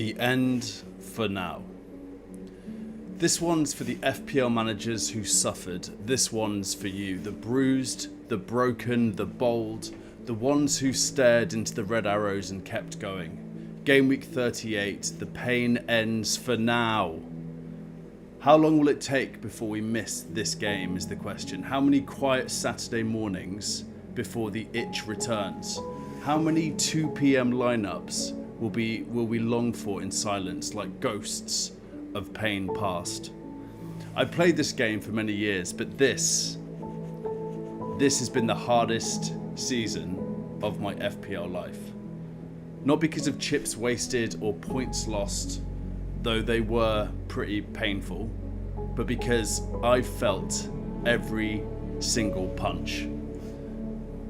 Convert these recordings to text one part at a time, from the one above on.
The end for now. This one's for the FPL managers who suffered. This one's for you, the bruised, the broken, the bold, the ones who stared into the red arrows and kept going. Gameweek 38, the pain ends for now. How long will it take before we miss this game is the question. How many quiet Saturday mornings before the itch returns? How many 2 p.m. lineups will we long for in silence like ghosts of pain past? I played this game for many years, but this has been the hardest season of my FPL life. Not because of chips wasted or points lost, though they were pretty painful, but because I felt every single punch.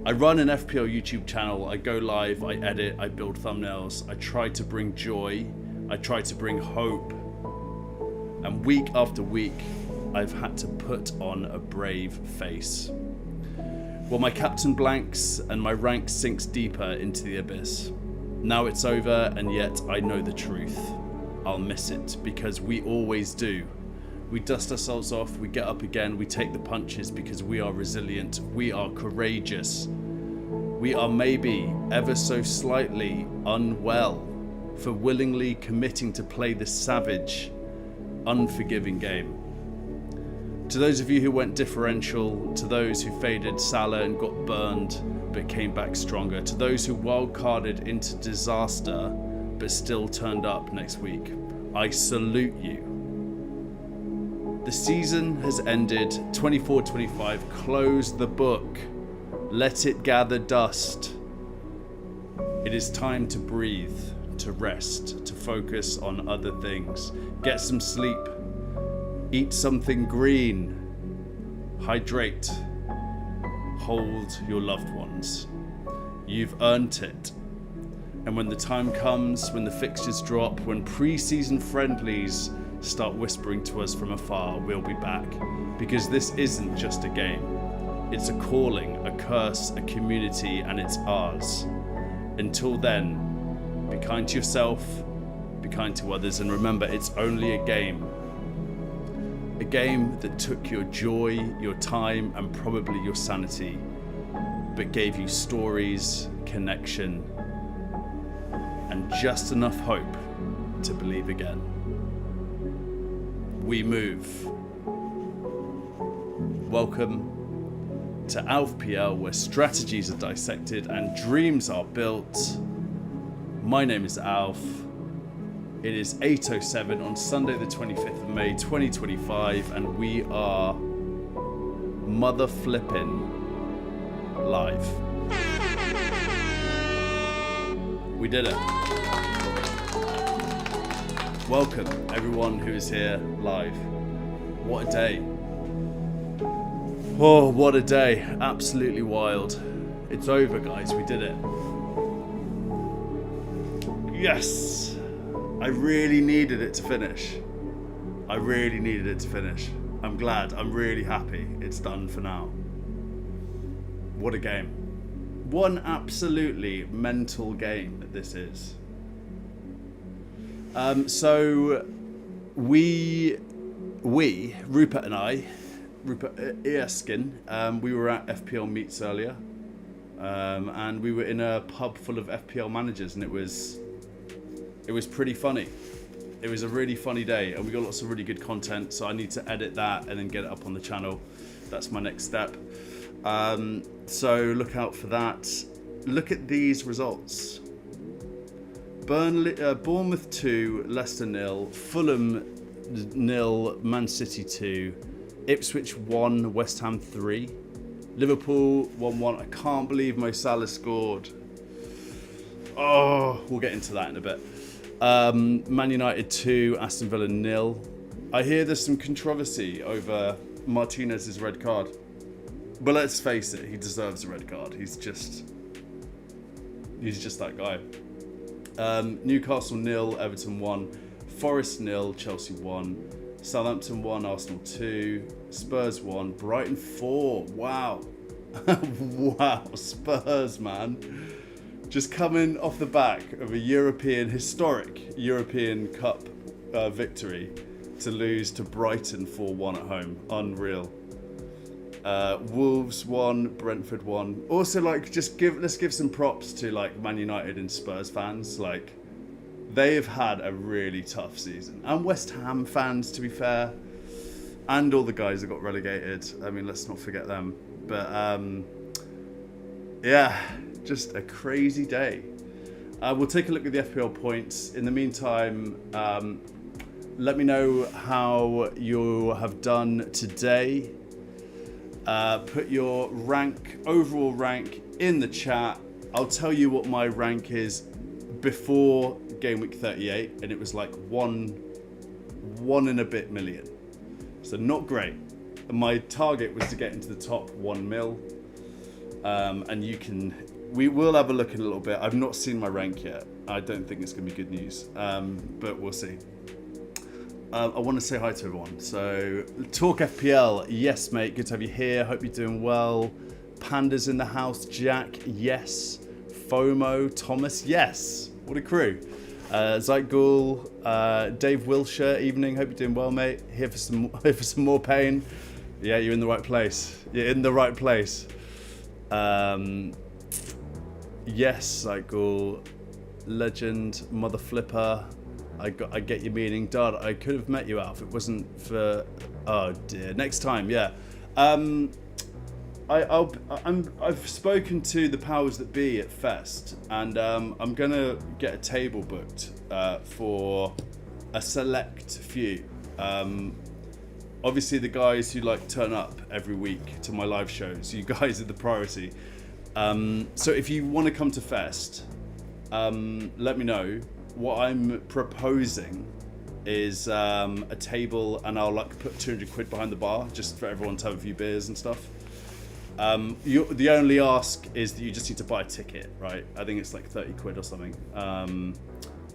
I run an FPL YouTube channel, I go live, I edit, I build thumbnails, I try to bring joy, I try to bring hope, and week after week, I've had to put on a brave face. Well, my captain blanks and my rank sinks deeper into the abyss. Now it's over, and yet I know the truth. I'll miss it, because we always do. We dust ourselves off, we get up again, we take the punches because we are resilient, we are courageous. We are maybe ever so slightly unwell for willingly committing to play this savage, unforgiving game. To those of you who went differential, to those who faded Salah and got burned but came back stronger, to those who wildcarded into disaster but still turned up next week, I salute you. The season has ended. 24-25, close the book. Let it gather dust. It is time to breathe, to rest, to focus on other things. Get some sleep. Eat something green. Hydrate. Hold your loved ones. You've earned it. And when the time comes, when the fixtures drop, when pre-season friendlies start whispering to us from afar, we'll be back. Because this isn't just a game. It's a calling, a curse, a community, and it's ours. Until then, be kind to yourself, be kind to others, and remember, it's only a game. A game that took your joy, your time, and probably your sanity, but gave you stories, connection, and just enough hope to believe again. We move. Welcome to FPL, where strategies are dissected and dreams are built. My name is Alf. It is 8:07 on Sunday the 25th of May 2025, and we are mother flipping live. We did it. Welcome everyone who is here live. What a day. Oh, what a day. Absolutely wild. It's over, guys. We did it. Yes. I really needed it to finish. I'm glad. I'm really happy. It's done for now. What a game. One absolutely mental game this is. So we, Rupert and I, Rupert Erskine, we were at FPL Meets earlier, and we were in a pub full of FPL managers, and it was pretty funny. It was a really funny day, and we got lots of really good content, so I need to edit that and then get it up on the channel. That's my next step. So look out for that. Look at these results. Bournemouth 2, Leicester 0, Fulham 0, Man City 2, Ipswich 1, West Ham 3, Liverpool 1-1. I can't believe Mo Salah scored. Oh, we'll get into that in a bit. Man United 2, Aston Villa 0. I hear there's some controversy over Martinez's red card. But let's face it, he deserves a red card. He's just that guy. Newcastle 0, Everton 1, Forest 0, Chelsea 1, Southampton 1, Arsenal 2, Spurs 1, Brighton 4. Wow. Wow, Spurs, man. Just coming off the back of a historic European Cup victory to lose to Brighton 4-1 at home. Unreal. Wolves won, Brentford won. Also, like, let's give some props to like Man United and Spurs fans. Like, they have had a really tough season, and West Ham fans, to be fair, and all the guys that got relegated. I mean, let's not forget them. But yeah, just a crazy day. We'll take a look at the FPL points. In the meantime, let me know how you have done today. Put your overall rank in the chat. I'll tell you what my rank is before Gameweek 38, and it was like one and a bit million. So not great. And my target was to get into the top 1 mil. And we will have a look in a little bit. I've not seen my rank yet. I don't think it's going to be good news, but we'll see. I want to say hi to everyone. So, Talk FPL, yes, mate, good to have you here. Hope you're doing well. Panda's in the house. Jack, yes. FOMO, Thomas, yes. What a crew. Zeitghoul, Dave Wilshire, evening. Hope you're doing well, mate. Here for some more pain. Yeah, you're in the right place. You're in the right place. Yes, Zeitghoul, legend, mother flipper. I get your meaning, Dad. I could have met you out if it wasn't for. Oh dear. Next time, yeah. I've spoken to the powers that be at Fest, and I'm gonna get a table booked for a select few. Obviously, the guys who like turn up every week to my live shows, you guys are the priority. So if you want to come to Fest, let me know. What I'm proposing is a table, and I'll like put 200 quid behind the bar just for everyone to have a few beers and stuff. The only ask is that you just need to buy a ticket, right? I think it's like 30 quid or something. I'm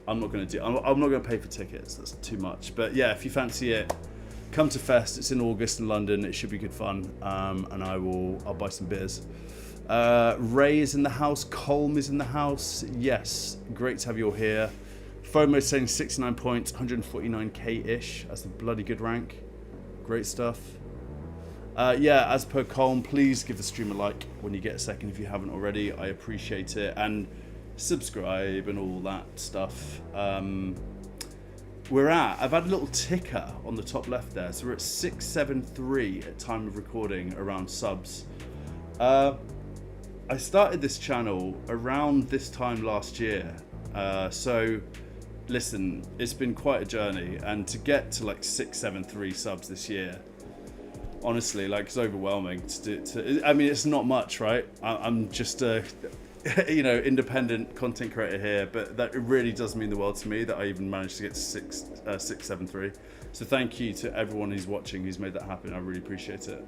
not going to pay for tickets. That's too much. But yeah, if you fancy it, come to Fest. It's in August in London. It should be good fun. And I'll buy some beers. Ray is in the house. Colm is in the house. Yes, great to have you all here. FOMO saying 69 points, 149k-ish. That's a bloody good rank. Great stuff. Yeah, as per Colm, please give the stream a like when you get a second if you haven't already. I appreciate it. And subscribe and all that stuff. I've had a little ticker on the top left there. So we're at 673 at time of recording around subs. I started this channel around this time last year. So listen, it's been quite a journey, and to get to like 673 subs this year, honestly, like, it's overwhelming I mean, it's not much, right? I'm just a independent content creator here, but that it really does mean the world to me that I even managed to get to 673. So thank you to everyone who's watching who's made that happen. I really appreciate it.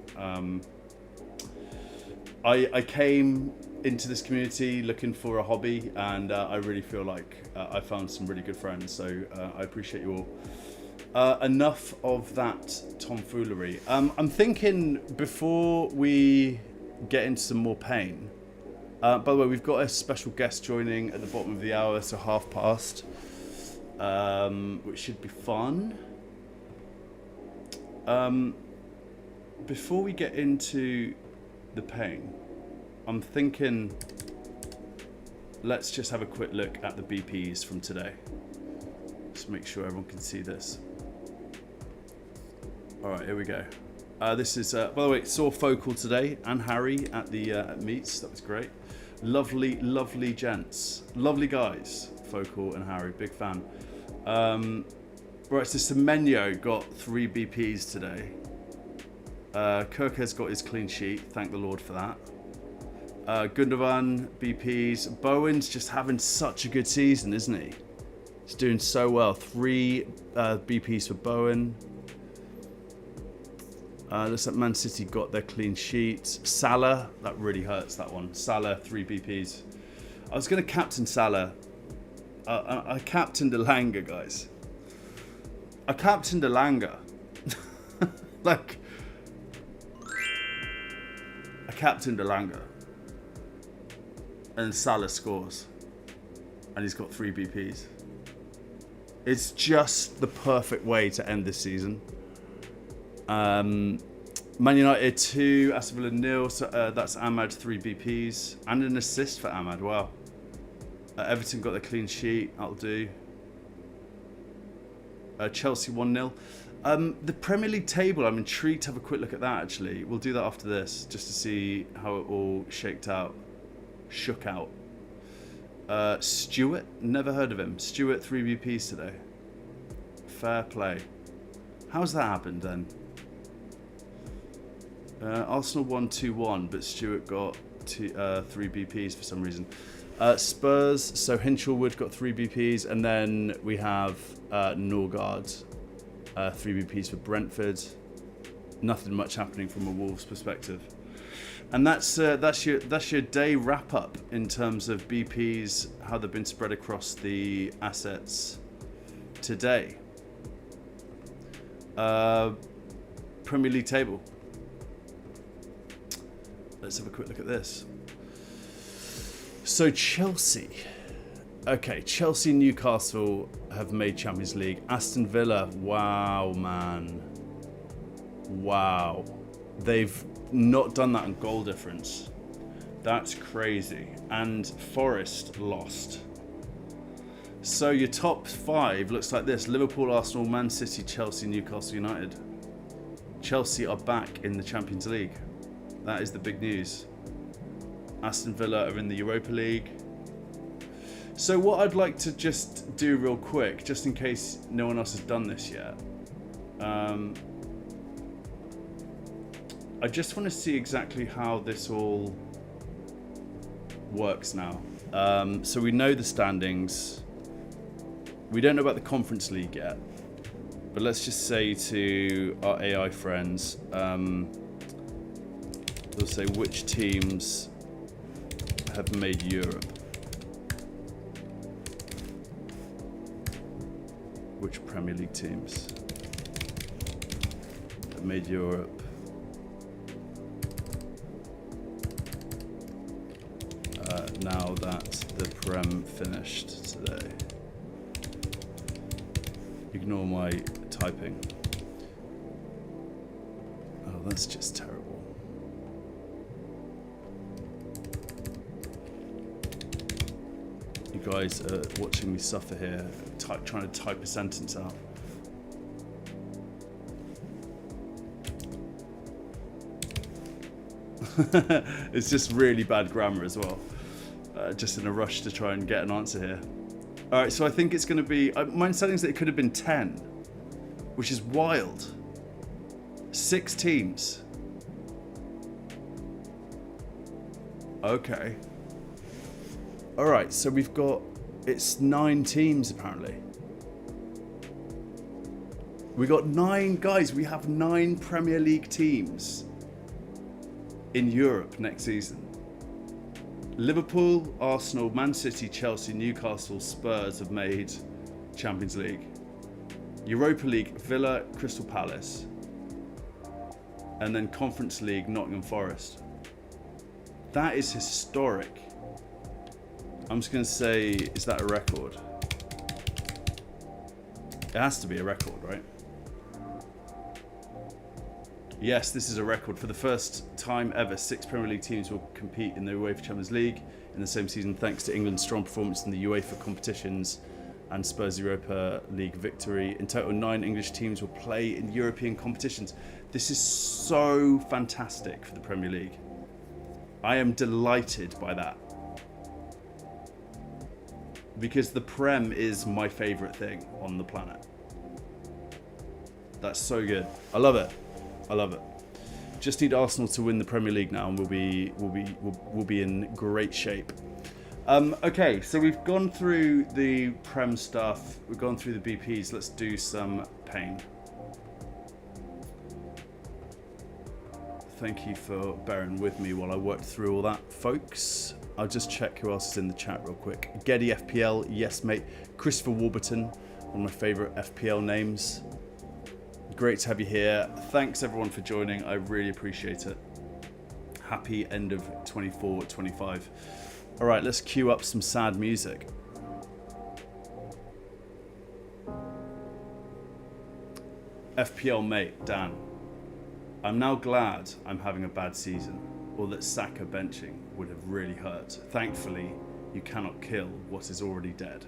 I came into this community looking for a hobby, and I really feel like I found some really good friends, so I appreciate you all. Enough of that tomfoolery. I'm thinking before we get into some more pain, by the way, we've got a special guest joining at the bottom of the hour, so 1:30, which should be fun. Before we get into the pain, I'm thinking let's just have a quick look at the BPs from today. Just make sure everyone can see this. All right, here we go. This is, by the way, saw Focal today and Harry at the at meets. That was great. Lovely, lovely gents, lovely guys. Focal and Harry, big fan. Right, so Semenyo got 3 BPs today. Kirk has got his clean sheet. Thank the Lord for that. Gundogan, BPs. Bowen's just having such a good season, isn't he? He's doing so well. 3 BPs for Bowen. Looks like Man City got their clean sheet. Salah, that really hurts, that one. Salah, 3 BPs. I was going to captain Salah. I captained Elanga, guys. I captained Elanga. Like, I captained Elanga. And Salah scores. and he's got 3 BPs. It's just the perfect way to end this season. Man United 2, Aston Villa 0. So, that's Ahmad 3 BPs and an assist for Ahmad. Wow. Everton got the clean sheet. That'll do. Chelsea 1-0. The Premier League table, I'm intrigued to have a quick look at that actually. We'll do that after this just to see how it all shook out. Stewart, never heard of him. Stewart 3 BPs today. Fair play. How's that happened then? Arsenal won 2-1, but Stewart got 3 BPs for some reason. Spurs, so Hinchelwood got 3 BPs, and then we have Norgard, 3 BPs for Brentford. Nothing much happening from a Wolves perspective. And that's your day wrap up in terms of BPs, how they've been spread across the assets today. Premier League table. Let's have a quick look at this. So Chelsea. Okay, Chelsea and Newcastle have made Champions League. Aston Villa, wow, man. Wow. They've not done that on goal difference. That's crazy. And Forest lost. So your top 5 looks like this. Liverpool, Arsenal, Man City, Chelsea, Newcastle United. Chelsea are back in the Champions League. That is the big news. Aston Villa are in the Europa League. So what I'd like to just do real quick, just in case no one else has done this yet. I just want to see exactly how this all works now. So we know the standings. We don't know about the Conference League yet. But let's just say to our AI friends, we'll say which teams have made Europe. Which Premier League teams have made Europe? Now that the Prem finished today. Ignore my typing. Oh, that's just terrible. You guys are watching me suffer here, trying to type a sentence out. It's just really bad grammar as well. Just in a rush to try and get an answer here. All right, so I think it's going to be... my understanding is that it could have been 10, which is wild. 6 teams. Okay. All right, so we've got... It's 9 teams, apparently. We got 9... Guys, we have 9 Premier League teams in Europe next season. Liverpool, Arsenal, Man City, Chelsea, Newcastle, Spurs have made Champions League. Europa League, Villa, Crystal Palace. And then Conference League, Nottingham Forest. That is historic. I'm just going to say, is that a record? It has to be a record, right? Yes, this is a record. For the first time ever, 6 Premier League teams will compete in the UEFA Champions League in the same season, thanks to England's strong performance in the UEFA competitions and Spurs' Europa League victory. In total, 9 English teams will play in European competitions. This is so fantastic for the Premier League. I am delighted by that. Because the Prem is my favourite thing on the planet. That's so good. I love it. I love it. Just need Arsenal to win the Premier League now, and we'll be in great shape. Okay, so we've gone through the Prem stuff. We've gone through the BPs. Let's do some pain. Thank you for bearing with me while I worked through all that, folks. I'll just check who else is in the chat real quick. Geddy FPL, yes mate. Christopher Warburton, one of my favourite FPL names. Great to have you here. Thanks everyone for joining. I really appreciate it. Happy end of 24-25. All right, let's cue up some sad music. FPL mate, Dan. I'm now glad I'm having a bad season, or that Saka benching would have really hurt. Thankfully, you cannot kill what is already dead.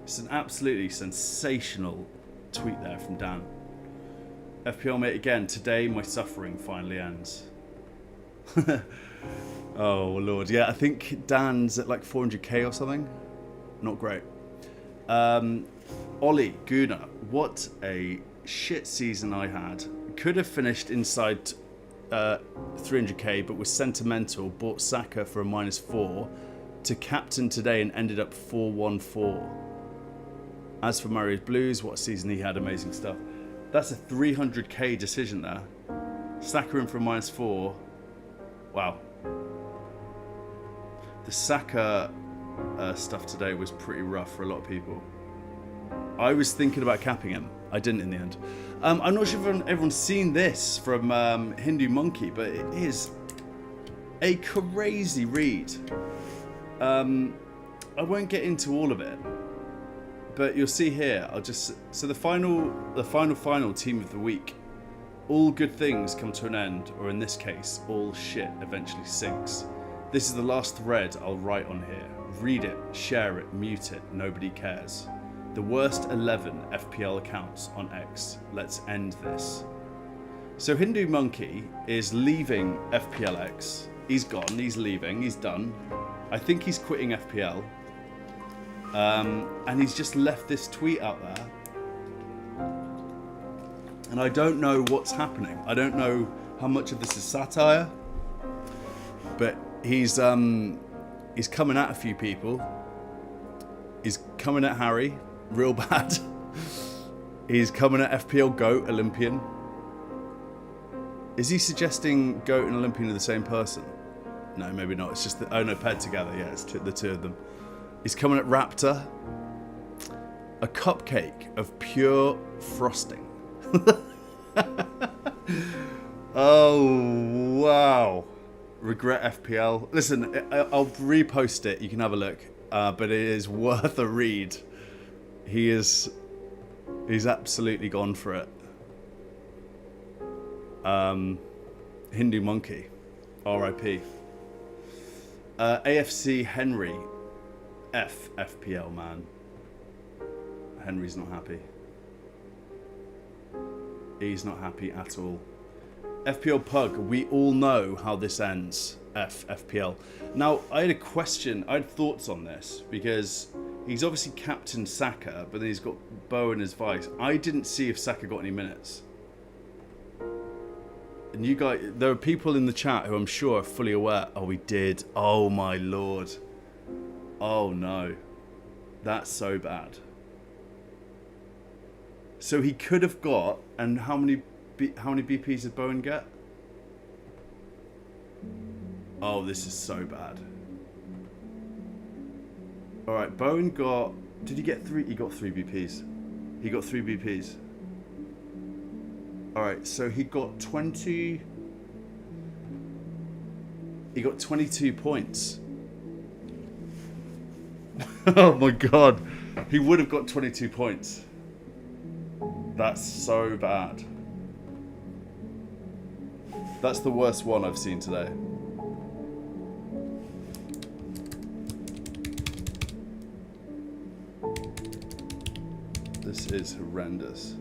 It's an absolutely sensational tweet there from Dan. FPL mate again, today my suffering finally ends. Oh lord, yeah, I think Dan's at like 400k or something. Not great. Ollie Guna, what a shit season I had. Could have finished inside 300k, but was sentimental. Bought Saka for a -4 to captain today and ended up 414. As for Mario's Blues, what a season he had, amazing stuff. That's a 300k decision there. Saka in for a -4. Wow. The Saka stuff today was pretty rough for a lot of people. I was thinking about capping him. I didn't in the end. I'm not sure if everyone's seen this from Hindu Monkey, but it is a crazy read. I won't get into all of it, but you'll see here. So the final team of the week. All good things come to an end, or in this case, all shit eventually sinks. This is the last thread I'll write on here. Read it, share it, mute it, nobody cares. The worst 11 FPL accounts on X. Let's end this. So Hindu Monkey is leaving FPLX. He's gone, he's leaving, he's done. I think he's quitting FPL. And he's just left this tweet out there. And I don't know what's happening. I don't know how much of this is satire. But he's coming at a few people. He's coming at Harry. Real bad. He's coming at FPL GOAT Olympian. Is he suggesting GOAT and Olympian are the same person? No, maybe not. It's just oh no, paired together. Yeah, it's the two of them. He's coming at Raptor. A cupcake of pure frosting. Oh wow. Regret FPL. Listen, I'll repost it. You can have a look. But it is worth a read. He's absolutely gone for it. Hindu Monkey, R.I.P. AFC Henry, FPL man. Henry's not happy. He's not happy at all. FPL Pug, we all know how this ends. FPL. Now, I had a question. I had thoughts on this because he's obviously captained Saka, but then he's got Bowen as vice. I didn't see if Saka got any minutes. And you guys, there are people in the chat who I'm sure are fully aware. Oh, we did. Oh my lord. Oh no. That's so bad. So he could have got, and how many BPs did Bowen get? Oh, this is so bad. Alright, Bowen got... Did he get 3? He got 3 BPs. He got 3 BPs. Alright, so he got 20... He got 22 points. Oh my god. He would have got 22 points. That's so bad. That's the worst one I've seen today. This is horrendous.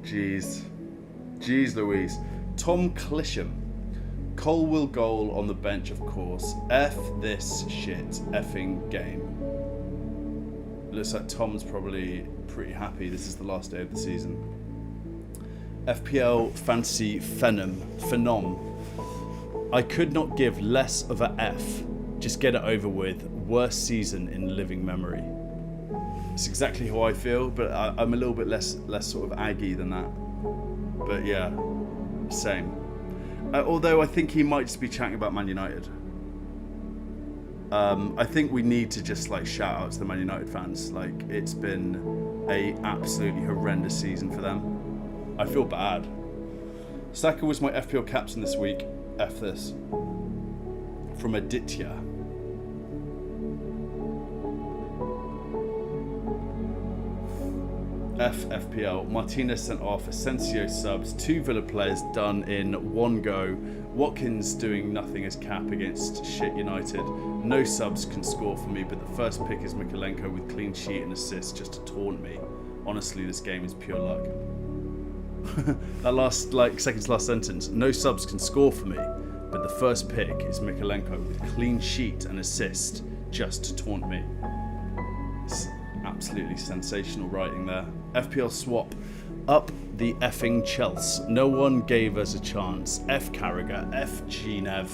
Jeez. Jeez Louise. Tom Clisham. Cole will goal on the bench, of course. F this shit effing game. Looks like Tom's probably pretty happy. This is the last day of the season. FPL Fantasy Phenom. I could not give less of a F. Just get it over with. Worst season in living memory. It's exactly how I feel, but I'm a little bit less sort of aggy than that. But yeah, same. Although I think he might just be chatting about Man United. I think we need to just like shout out to the Man United fans. Like, it's been a absolutely horrendous season for them. I feel bad. Saka was my FPL captain this week. F this. From Aditya. FPL. Martinez sent off, Asensio subs, 2 Villa players done in one go. Watkins doing nothing as cap against shit United. No subs can score for me, but the first pick is Mikalenko with clean sheet and assist just to taunt me. Honestly, this game is pure luck. That last, second to last sentence. No subs can score for me, but the first pick is Mikalenko with clean sheet and assist just to taunt me. It's absolutely sensational writing there. FPL swap. Up the effing Chelsea. No one gave us a chance. F Carragher, F Gnev,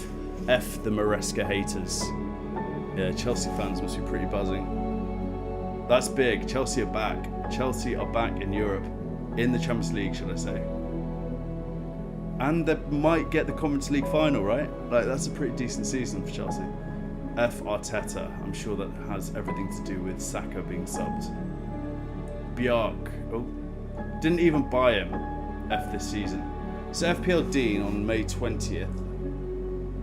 F the Maresca haters. Yeah, Chelsea fans must be pretty buzzing. That's big. Chelsea are back. Chelsea are back in Europe. In the Champions League, should I say. And they might get the Conference League final, right? That's a pretty decent season for Chelsea. F Arteta. I'm sure that has everything to do with Saka being subbed. Bjark. Oh. Didn't even buy him. F this season. So FPL Dean on May 20th.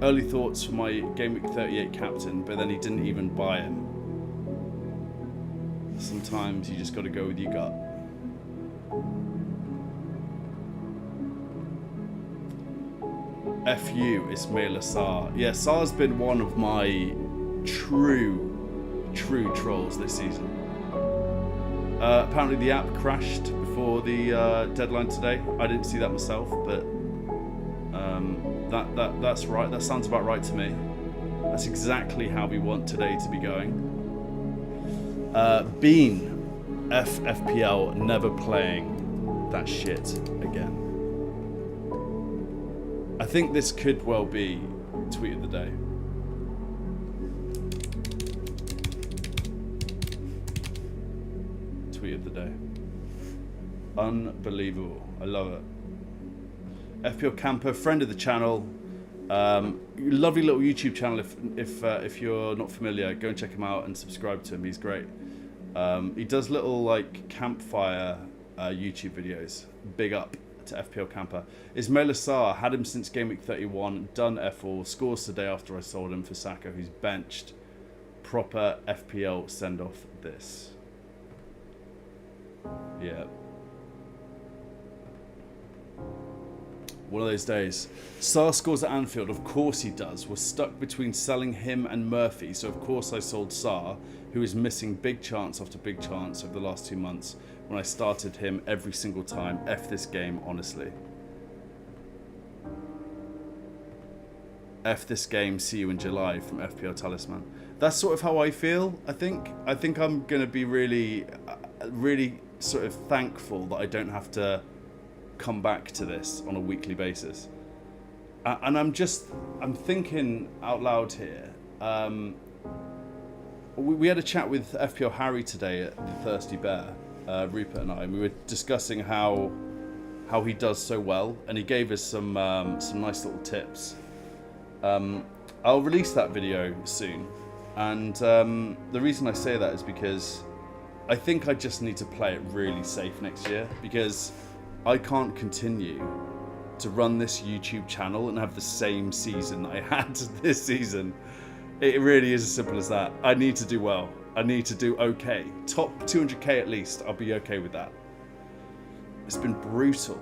Early thoughts for my Gameweek 38 captain, but then he didn't even buy him. Sometimes you just got to go with your gut. FU Ismail Assar. Yeah, Sar's been one of my true trolls this season. Apparently the app crashed before the deadline today. I didn't see that myself, but that's right. That sounds about right to me. That's exactly how we want today to be going. Bean FPL never playing that shit again. I think this could well be tweet of the day. Tweet of the day. Unbelievable. I love it. FPL Camper, friend of the channel. Lovely little YouTube channel. If you're not familiar, go and check him out and subscribe to him. He's great. He does little campfire YouTube videos. Big up to FPL Camper. Ismail Assar, had him since Gameweek 31, done F all, scores the day after I sold him for Saka, who's benched. Proper FPL send off this. Yeah. One of those days. Sarr scores at Anfield, of course he does. Was stuck between selling him and Murphy, so of course I sold Sarr, who is missing big chance after big chance over the last 2 months when I started him every single time. F this game, honestly. F this game, see you in July from FPL Talisman. That's sort of how I feel, I think. I think I'm going to be really sort of thankful that I don't have to come back to this on a weekly basis. And I'm thinking out loud here. We had a chat with FPL Harry today at the Thirsty Bear, Rupert and I, and we were discussing how he does so well, and he gave us some nice little tips. I'll release that video soon, and the reason I say that is because I think I just need to play it really safe next year, because I can't continue to run this YouTube channel and have the same season that I had this season. It really is as simple as that. I need to do well. I need to do okay. Top 200k at least. I'll be okay with that. It's been brutal.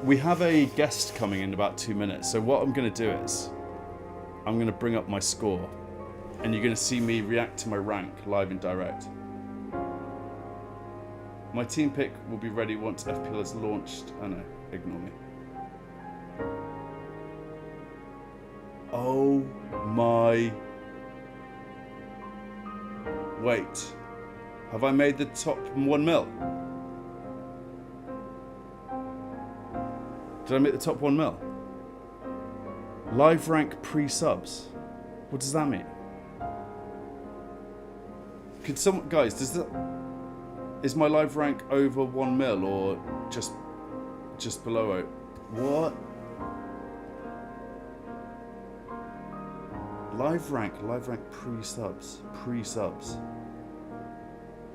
We have a guest coming in about 2 minutes. So what I'm going to do is I'm going to bring up my score, and you're going to see me react to my rank live and direct. My team pick will be ready once FPL is launched. Oh no, ignore me. Oh my... Wait. Have I made the top 1 mil? Did I make the top 1 mil? Live rank pre-subs. What does that mean? Could someone... Guys, does that... Is my live rank over 1 mil or just below it? What? Live rank pre-subs.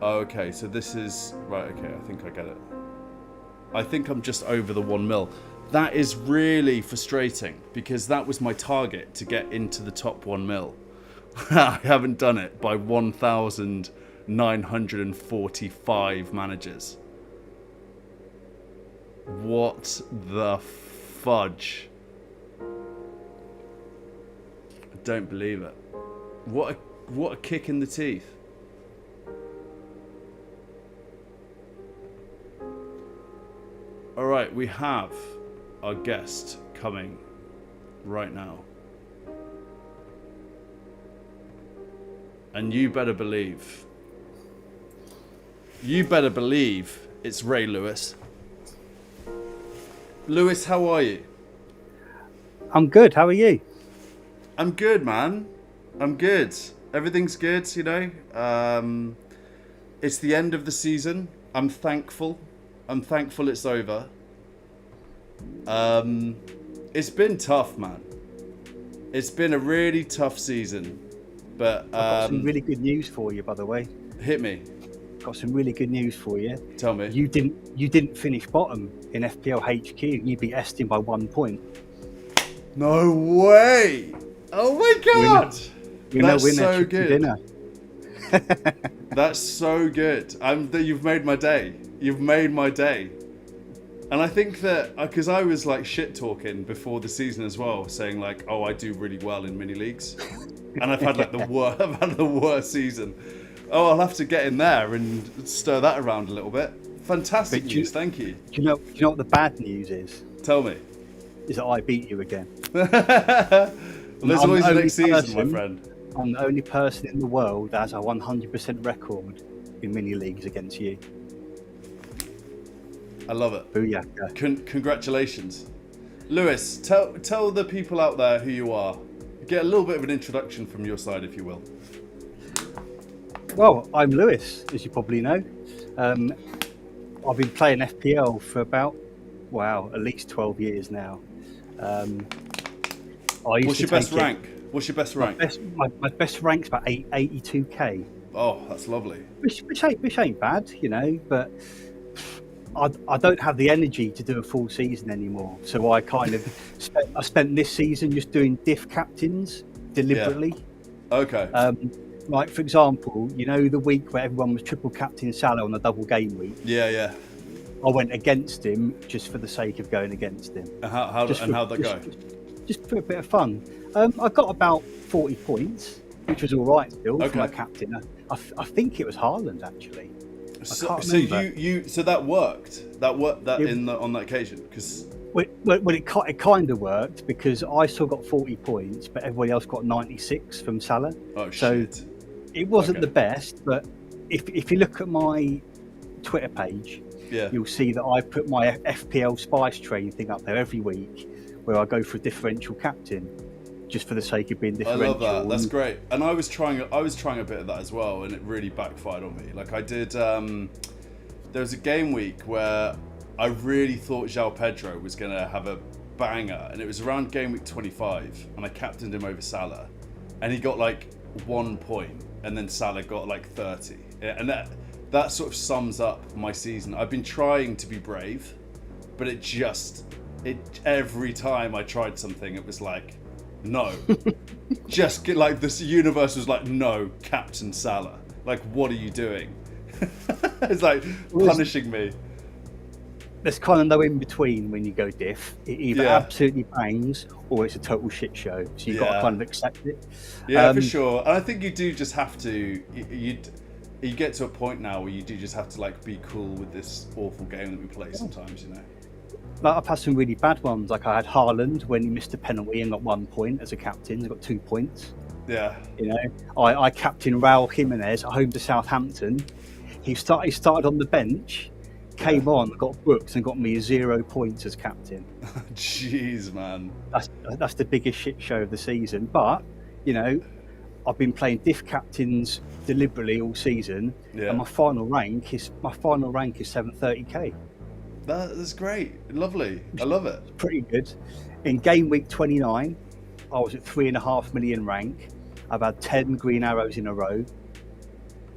Oh, okay, so this is... Right, okay, I think I get it. I think I'm just over the 1 mil. That is really frustrating, because that was my target, to get into the top 1 mil. I haven't done it by 1,000 945 managers. What the fudge? I don't believe it. What a kick in the teeth. All right, we have our guest coming right now. And you better believe it's Ray Lewis. Lewis, how are you? I'm good. How are you? I'm good, man. I'm good. Everything's good, you know. It's the end of the season. I'm thankful it's over. It's been tough, man. It's been a really tough season. But I've got some really good news for you, by the way. Hit me. Got some really good news for you. Tell me. You didn't finish bottom in FPL HQ. You beat Estin by 1 point. No way! Oh my god! That's so good. Dinner. That's so good. You've made my day. You've made my day. And I think that because I was like shit talking before the season as well, saying like, "Oh, I do really well in mini leagues," and I've had like the worst season. Oh, I'll have to get in there and stir that around a little bit. Fantastic news, thank you. Do you know what the bad news is? Tell me. Is that I beat you again. Well, there's always the next season, my friend. I'm the only person in the world that has a 100% record in mini leagues against you. I love it. Booyaka. Congratulations. Lewis, tell the people out there who you are. Get a little bit of an introduction from your side, if you will. Well, I'm Lewis, as you probably know. I've been playing FPL for about, at least 12 years now. What's your best rank? What's your best rank? My best rank's about 82k. Oh, that's lovely. Which ain't bad, you know, but I don't have the energy to do a full season anymore. So I kind of spent this season just doing diff captains deliberately. Yeah. Okay. Like, for example, you know, the week where everyone was triple captain Salah on the double game week? Yeah. I went against him just for the sake of going against him. How'd that go? Just for a bit of fun. I got about 40 points, which was all right still for my captain. I think it was Haaland, actually. So that worked. On that occasion, because it kind of worked because I still got 40 points, but everybody else got 96 from Salah. Oh shit! So it wasn't the best, but if you look at my Twitter page, you'll see that I put my FPL Spice Train thing up there every week, where I go for a differential captain, just for the sake of being differential. I love that. That's great. And I was trying a bit of that as well, and it really backfired on me. Like I did. There was a game week where I really thought João Pedro was going to have a banger, and it was around game week 25, and I captained him over Salah, and he got like 1 point, and then Salah got like 30, and that sort of sums up my season. I've been trying to be brave, but every time I tried something, it was like, no, just get, like, this universe was like, no, Captain Salah, like, what are you doing? It's like punishing me. There's kind of no in between when you go diff. It either absolutely bangs or it's a total shit show. So you've got to kind of accept it. Yeah, for sure. And I think you do just have to. You get to a point now where you do just have to like be cool with this awful game that we play sometimes. You know. Like, I've had some really bad ones. Like I had Haaland when he missed a penalty and got 1 point as a captain. He got 2 points. Yeah. You know, I captained Raul Jimenez at home to Southampton. He started on the bench, came on, got booked, and got me 0 points as captain. Jeez, man. That's the biggest shit show of the season. But you know, I've been playing diff captains deliberately all season, and my final rank is 730k. That's great, lovely. I love it. Pretty good. In game week 29, I was at 3.5 million rank. I've had 10 green arrows in a row,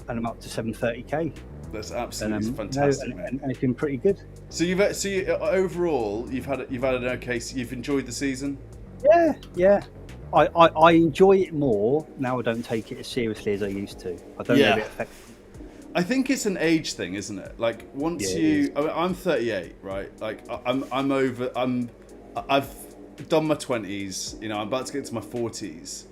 and I'm up to 730k. That's absolutely fantastic, and it's been pretty good. So overall, you've had an okay. You've enjoyed the season. Yeah. I enjoy it more now. I don't take it as seriously as I used to. I don't let it affect. I think it's an age thing, isn't it? Like once I'm 38, right? Like I've done my 20s, you know, I'm about to get into my 40s.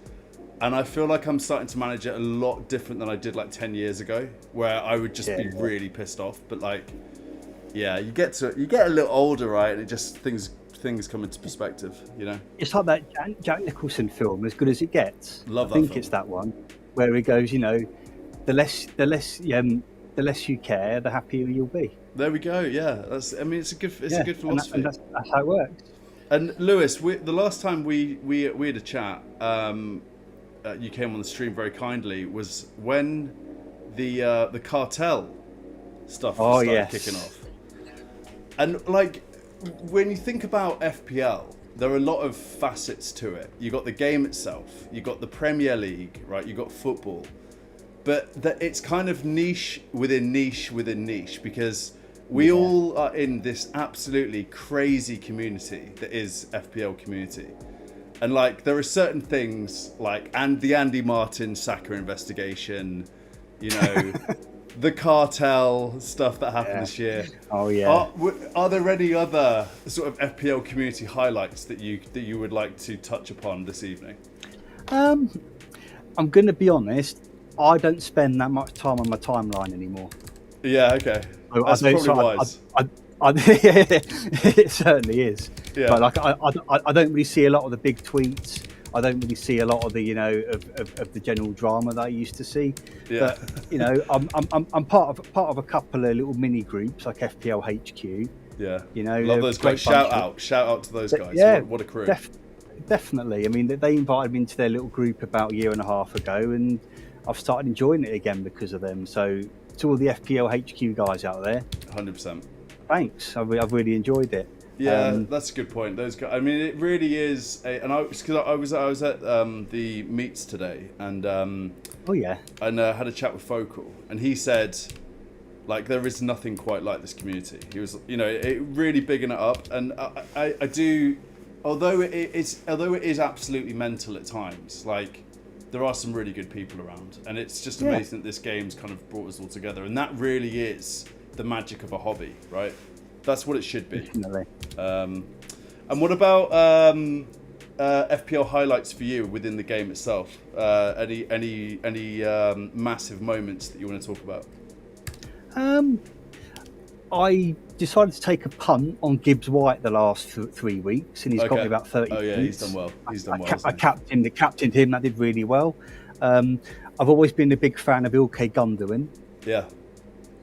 And I feel like I'm starting to manage it a lot different than I did like 10 years ago, where I would just be really pissed off. But like, yeah, you get a little older, right? And it just things come into perspective, you know. It's like that Jack Nicholson film, As Good as It Gets. Love that. I think it's that one where he goes, you know, the less you care, the happier you'll be. There we go. Yeah, it's a good philosophy. And that's how it works. And Lewis, the last time we had a chat, you came on the stream very kindly, was when the cartel stuff started kicking off. And like, when you think about FPL, there are a lot of facets to it. You got the game itself, you got the Premier League, right? You got football, but it's kind of niche within niche within niche, because we all are in this absolutely crazy community that is FPL community. And like, there are certain things like, and the Andy Martin Saka investigation, you know, the cartel stuff that happened this year. Oh yeah. Are there any other sort of FPL community highlights that you would like to touch upon this evening? I'm going to be honest. I don't spend that much time on my timeline anymore. Yeah. Okay. That's probably wise. It certainly is. Yeah. But like, I don't really see a lot of the big tweets. I don't really see a lot of the, you know, of the general drama that I used to see. Yeah. But you know, I'm part of a couple of little mini groups like FPL HQ. Yeah. You know, love those guys. Shout out to those guys. Yeah. What a crew. Definitely. I mean, they invited me into their little group about a year and a half ago, and I've started enjoying it again because of them. So to all the FPL HQ guys out there, 100%. Thanks. I've really enjoyed it. Yeah, that's a good point. Those guys. I mean, it really is. I was at the meets today, and and had a chat with Focal, and he said, like, there is nothing quite like this community. He was, you know, really bigging it up, and I do. Although it is absolutely mental at times, like, there are some really good people around, and it's just amazing that this game's kind of brought us all together, and that really is the magic of a hobby, right? That's what it should be. Definitely. And what about FPL highlights for you within the game itself? Any massive moments that you want to talk about? I decided to take a punt on Gibbs White the last 3 weeks, and he's got me about 30 points. Oh yeah, he's done well. I captained him. That did really well. I've always been a big fan of Ilkay Gundogan. Yeah.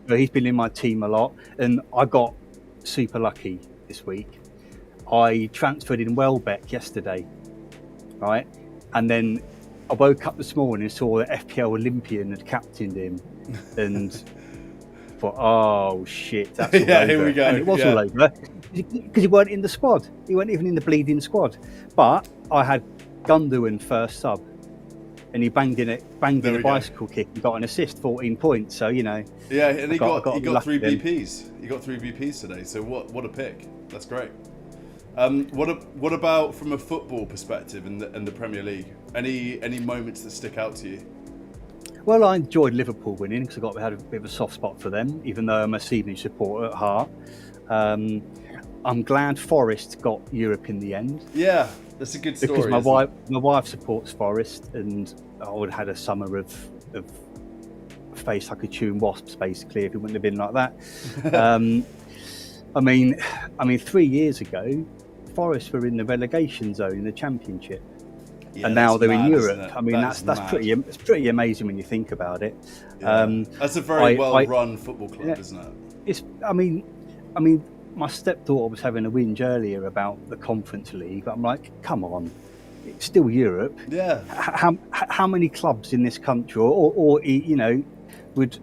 So he's been in my team a lot, and I got super lucky this week. I transferred in Welbeck yesterday, right? And then I woke up this morning and saw that FPL Olympian had captained him, and thought, oh shit, that's all over. Here we go. And it was all over because he weren't in the squad. He weren't even in the bleeding squad. But I had Gundogan first sub, and he banged in a bicycle kick and got an assist, 14 points. So, you know. Yeah, and he got 3 BPs. He got 3 BPs today. So what a pick. That's great. What about from a football perspective in the Premier League? Any moments that stick out to you? Well, I enjoyed Liverpool winning because I had a bit of a soft spot for them, even though I'm a Stevenage supporter at heart. I'm glad Forest got Europe in the end. Yeah, that's a good story. Because my wife supports Forest, and I would have had a summer of face like a tune wasps, basically, if it wouldn't have been like that. I mean, 3 years ago, Forest were in the relegation zone in the Championship. Yeah, and now they're in Europe. I mean, that's pretty amazing when you think about it. Yeah. That's a very well-run football club, isn't it? I mean, my stepdaughter was having a whinge earlier about the Conference League. I'm like, come on, it's still Europe. Yeah. How many clubs in this country, or you know, would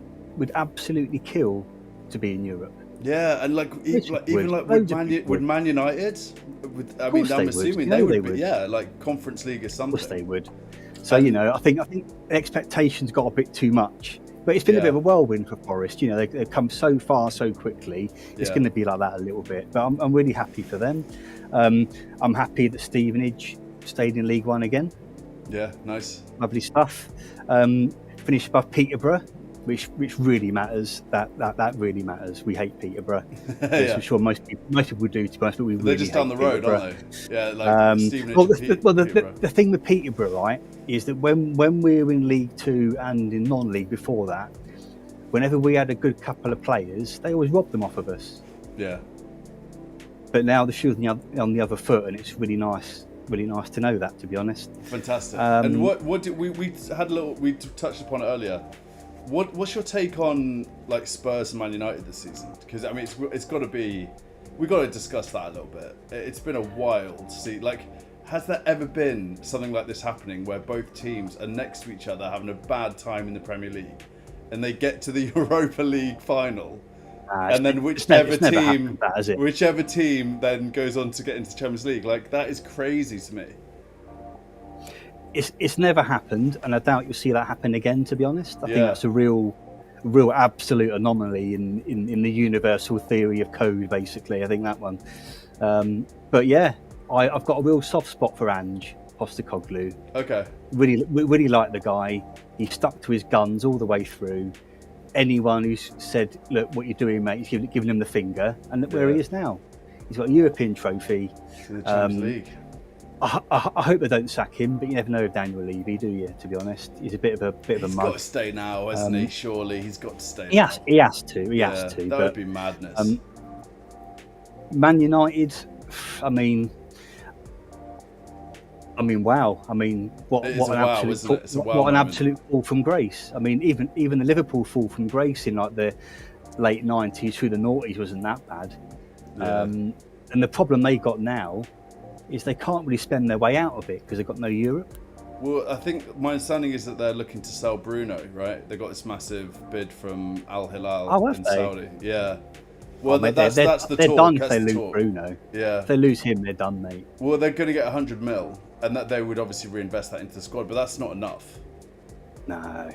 absolutely kill to be in Europe? Yeah, and would Man United? I'm assuming they would. Yeah, like Conference League or something. Of course they would. So you know, I think the expectations got a bit too much. But it's been a bit of a whirlwind for Forest. You know, they've come so far so quickly. It's going to be like that a little bit. But I'm really happy for them. I'm happy that Stevenage stayed in League One again. Yeah, nice. Lovely stuff. Finished above Peterborough. which really matters. That really matters. We hate Peterborough. Yeah. I'm sure most people do, to be honest, but we really They're just down the road, aren't they? Yeah, like Stevenage. The thing with Peterborough, right, is that when we were in League Two and in non-league before that, whenever we had a good couple of players, they always robbed them off of us. Yeah. But now the shoe's on the other foot, and it's really nice to know that, to be honest. Fantastic. And what did we had a little, we touched upon it earlier. What's your take on like Spurs and Man United this season? Because I mean, it's got to be, we got to discuss that a little bit. It's been a wild see. Like, has there ever been something like this happening where both teams are next to each other having a bad time in the Premier League, and they get to the Europa League final, and then whichever team then goes on to get into the Champions League? Like, that is crazy to me. It's never happened, and I doubt you'll see that happen again, to be honest. I think that's a real absolute anomaly in the universal theory of code, basically. I think that one. But yeah, I've got a real soft spot for Ange Postecoglou. Okay. Really like the guy. He stuck to his guns all the way through. Anyone who's said, look, what you're doing, mate, he's giving him the finger, and look where he is now. He's got a European trophy. The Champions League. I hope they don't sack him, but you never know with Daniel Levy, do you? To be honest, he's a bit of a mug. He's got to stay now, hasn't he? Surely he's got to stay. He has to. That would be madness. Man United. I mean, wow. I mean, what an absolute fall from grace. I mean, even the Liverpool fall from grace in like the late 90s through the noughties wasn't that bad. Yeah. And the problem they got now is they can't really spend their way out of it because they've got no Europe. Well, I think my understanding is that they're looking to sell Bruno, right? They got this massive bid from Al Hilal in Saudi. Yeah. Well, that's the talk. They're done if they lose Bruno. Yeah. If they lose him, they're done, mate. Well, they're going to get 100 mil, and that they would obviously reinvest that into the squad, but that's not enough. No.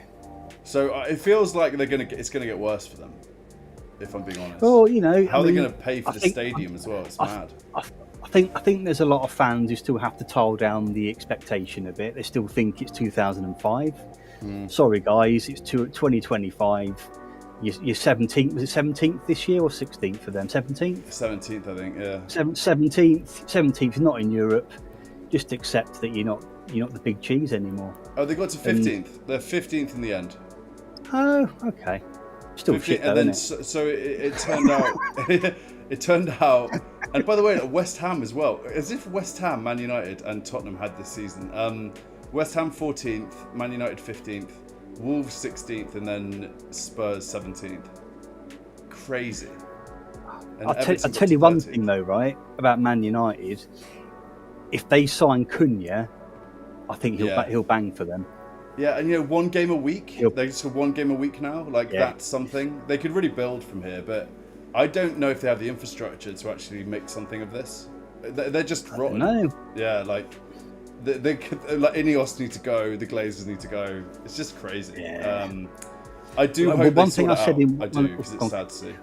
So it feels like it's going to get worse for them, if I'm being honest. Well, you know, how are they going to pay for the stadium as well? It's mad. I think there's a lot of fans who still have to tile down the expectation a bit. They still think it's 2005. Sorry, guys, it's 2025. You're 17th. Was it 17th this year or 16th for them? 17th? 17th, I think. Yeah. 17th. Not in Europe. Just accept that you're not the big cheese anymore. Oh, they got to 15th. They're 15th in the end. Oh, okay. Still 15th, shit, though, and then isn't it? So it turned out. It turned out, and by the way, West Ham as well. As if West Ham, Man United, and Tottenham had this season. West Ham 14th, Man United 15th, Wolves 16th, and then Spurs 17th. Crazy. And I'll tell you one thing though, right, about Man United. If they sign Cunha, I think he'll bang for them. Yeah, and one game a week. They just have one game a week now. That's something. They could really build from here, but I don't know if they have the infrastructure to actually make something of this. They're just rotten. No. Yeah, like Ineos need to go, the Glazers need to go. It's just crazy. Yeah. I do hope they sort it out. I do, because it's sad to see.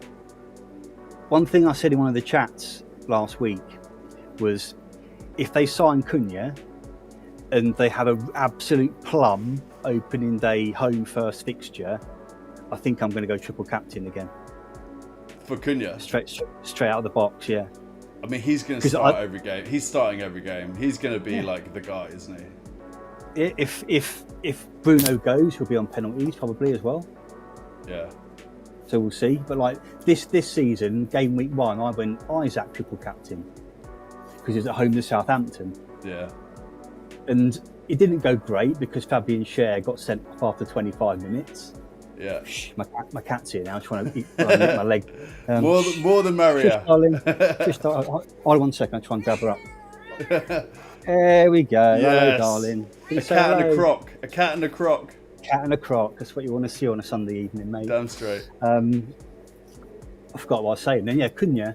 One thing I said in one of the chats last week was, if they sign Cunha and they have an absolute plum opening day home first fixture, I think I'm going to go triple captain again. For Cunha? Straight out of the box, yeah. I mean, he's going to start every game. He's starting every game. He's going to be like the guy, isn't he? If Bruno goes, he'll be on penalties probably as well. Yeah. So we'll see. But like this season, game week 1, I went Isaac triple captain because he was at home to Southampton. Yeah. And it didn't go great because Fabian Schär got sent off after 25 minutes. Yeah. My cat's here now, trying to eat my leg. More than merrier. Hold on 1 second, I'll try and grab her up. There we go. Yes. Hello, darling. A cat and a croc. A cat and a croc. Cat and a croc. That's what you want to see on a Sunday evening, mate. Damn straight. I forgot what I was saying then. Yeah, Cunha.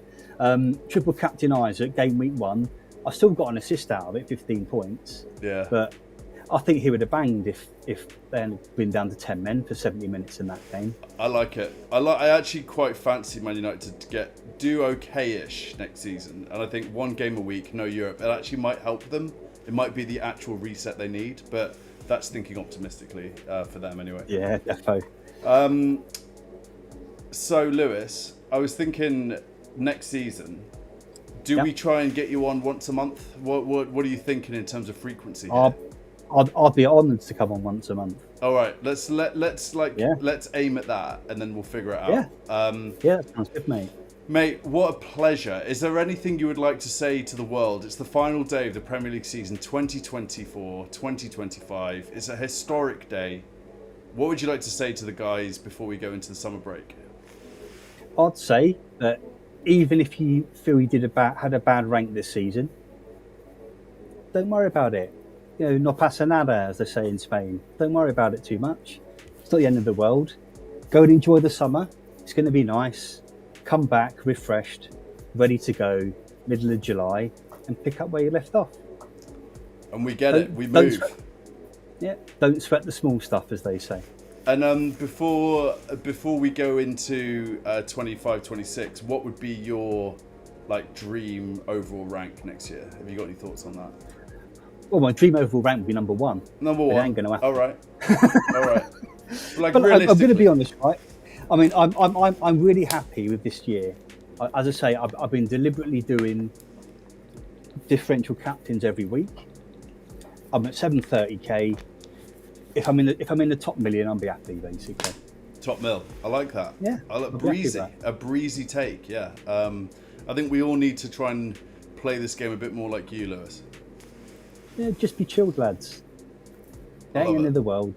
Triple captain Isaac, game week 1. I still got an assist out of it, 15 points. Yeah. But I think he would have banged if they had been down to 10 men for 70 minutes in that game. I like it. I actually quite fancy Man United to do okay-ish next season. And I think one game a week, no Europe, it actually might help them. It might be the actual reset they need, but that's thinking optimistically for them anyway. Yeah, defo. So, Lewis, I was thinking next season, do we try and get you on once a month? What are you thinking in terms of frequency here? I'd be honoured to come on once a month. All right, let's aim at that, and then we'll figure it out. Yeah, that sounds good, mate. Mate, what a pleasure. Is there anything you would like to say to the world? It's the final day of the Premier League season 2024-2025. It's a historic day. What would you like to say to the guys before we go into the summer break? I'd say that even if you feel you had a bad rank this season, don't worry about it. You know, no pasa nada, as they say in Spain. Don't worry about it too much. It's not the end of the world. Go and enjoy the summer. It's going to be nice. Come back refreshed, ready to go, middle of July, and pick up where you left off. And we get it. We move. Don't sweat the small stuff, as they say. And before we go into 25-26, what would be your dream overall rank next year? Have you got any thoughts on that? Well, my dream overall rank would be number one. Number one. It ain't going to happen. All right. All right. But I'm going to be honest, right? I mean, I'm really happy with this year. As I say, I've been deliberately doing differential captains every week. I'm at 730k. If I'm in the top million, I'll be happy, basically. Top mil, I like that. Yeah, I like a breezy take. Yeah, I think we all need to try and play this game a bit more like you, Lewis. Yeah, just be chilled, lads. It ain't the end of the world.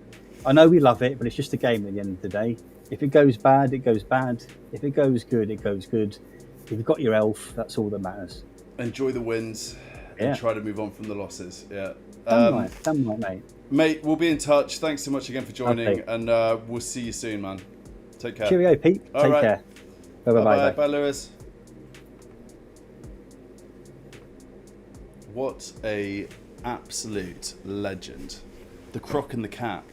I know we love it, but it's just a game at the end of the day. If it goes bad, it goes bad. If it goes good, it goes good. If you've got your elf, that's all that matters. Enjoy the wins and try to move on from the losses. Yeah. Damn right, mate. Mate, we'll be in touch. Thanks so much again for joining, and we'll see you soon, man. Take care. Cheerio, Pete. Take care. Bye. Bye, Lewis. What a absolute legend. The Croc and the Cat.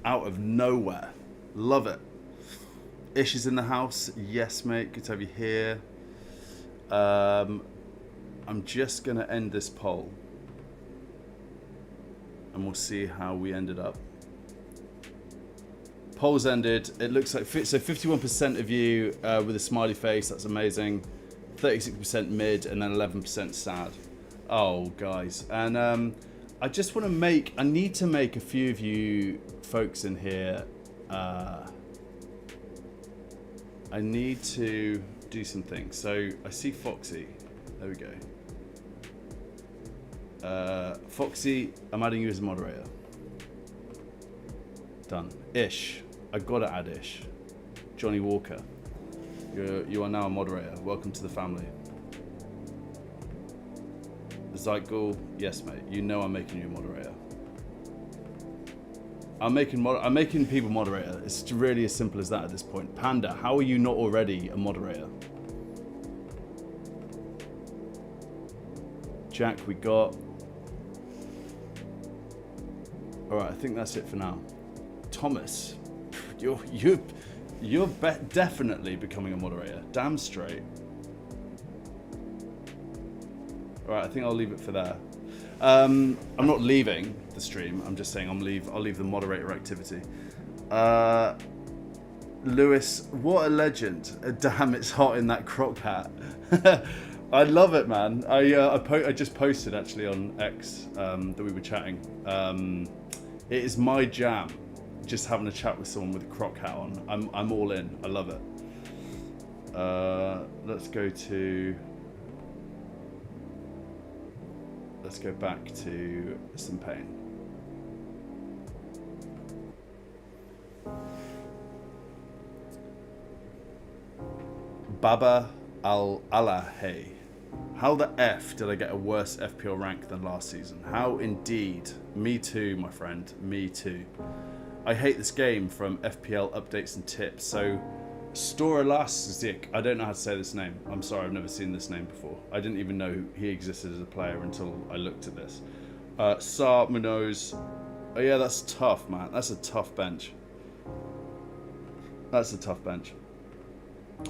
Out of nowhere. Love it. Ish is in the house. Yes, mate. Good to have you here. I'm just going to end this poll. And we'll see how we ended up. Polls ended. It looks like 51% of you with a smiley face. That's amazing. 36% mid, and then 11% sad. Oh, guys. And I just want to make... I need to make a few of you folks in here... I need to do some things. So I see Foxy. There we go. Foxy, I'm adding you as a moderator. Done. Ish. I gotta add Ish. Johnny Walker. You are now a moderator. Welcome to the family. Zykel, yes, mate. You know I'm making you a moderator. I'm making people moderator. It's really as simple as that at this point. Panda, how are you not already a moderator? Jack, we got. All right, I think that's it for now. Thomas, you're definitely becoming a moderator. Damn straight. All right, I think I'll leave it for there. I'm not leaving the stream. I'm just saying I'll leave the moderator activity. Lewis, what a legend! Damn, it's hot in that croc hat. I love it, man. I just posted actually on X that we were chatting. It is my jam. Just having a chat with someone with a croc hat on. I'm all in. I love it. Let's go back to some pain. Baba Al-Alahay. How the F did I get a worse FPL rank than last season? How indeed. Me too, my friend. Me too. I hate this game from FPL updates and tips. So, Storalaszik. I don't know how to say this name. I'm sorry, I've never seen this name before. I didn't even know he existed as a player until I looked at this. Saar Munoz. Oh yeah, that's tough, man. That's a tough bench. That's a tough bench.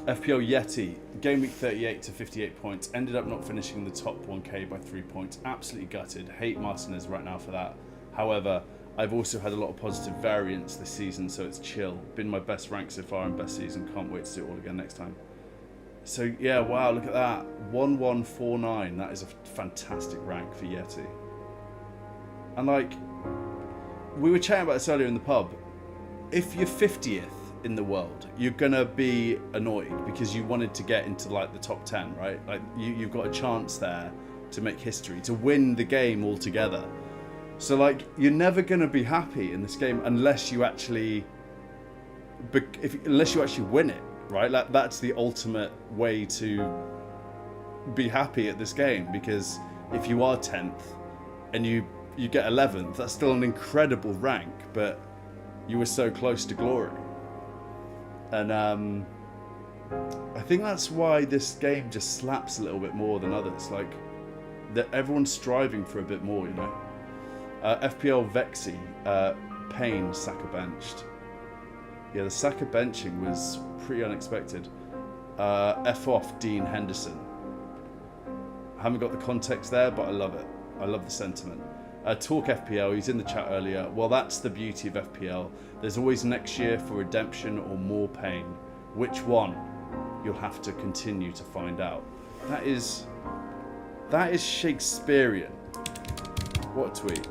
FPL Yeti, Gameweek 38 to 58 points. Ended up not finishing the top 1k by 3 points. Absolutely gutted. Hate Martinez right now for that. However, I've also had a lot of positive variance this season, so it's chill. Been my best rank so far and best season. Can't wait to do it all again next time. So yeah, wow, look at that. 1149. That is a fantastic rank for Yeti. And like, we were chatting about this earlier in the pub. If you're 50th in the world, you're gonna be annoyed because you wanted to get into like the top 10, right? Like you've got a chance there to make history, to win the game altogether. So like, you're never gonna be happy in this game unless you actually win it, right? Like, that's the ultimate way to be happy at this game, because if you are 10th and you get 11th, that's still an incredible rank, but you were so close to glory. And I think that's why this game just slaps a little bit more than others. Like, that everyone's striving for a bit more, you know. FPL Gw38, Payne Saka benched. Yeah, the Saka benching was pretty unexpected. F off Dean Henderson. I haven't got the context there, but I love it. I love the sentiment. Talk FPL, he's in the chat earlier. Well, that's the beauty of FPL. There's always next year for redemption or more pain. Which one? You'll have to continue to find out. That is Shakespearean. What a tweet.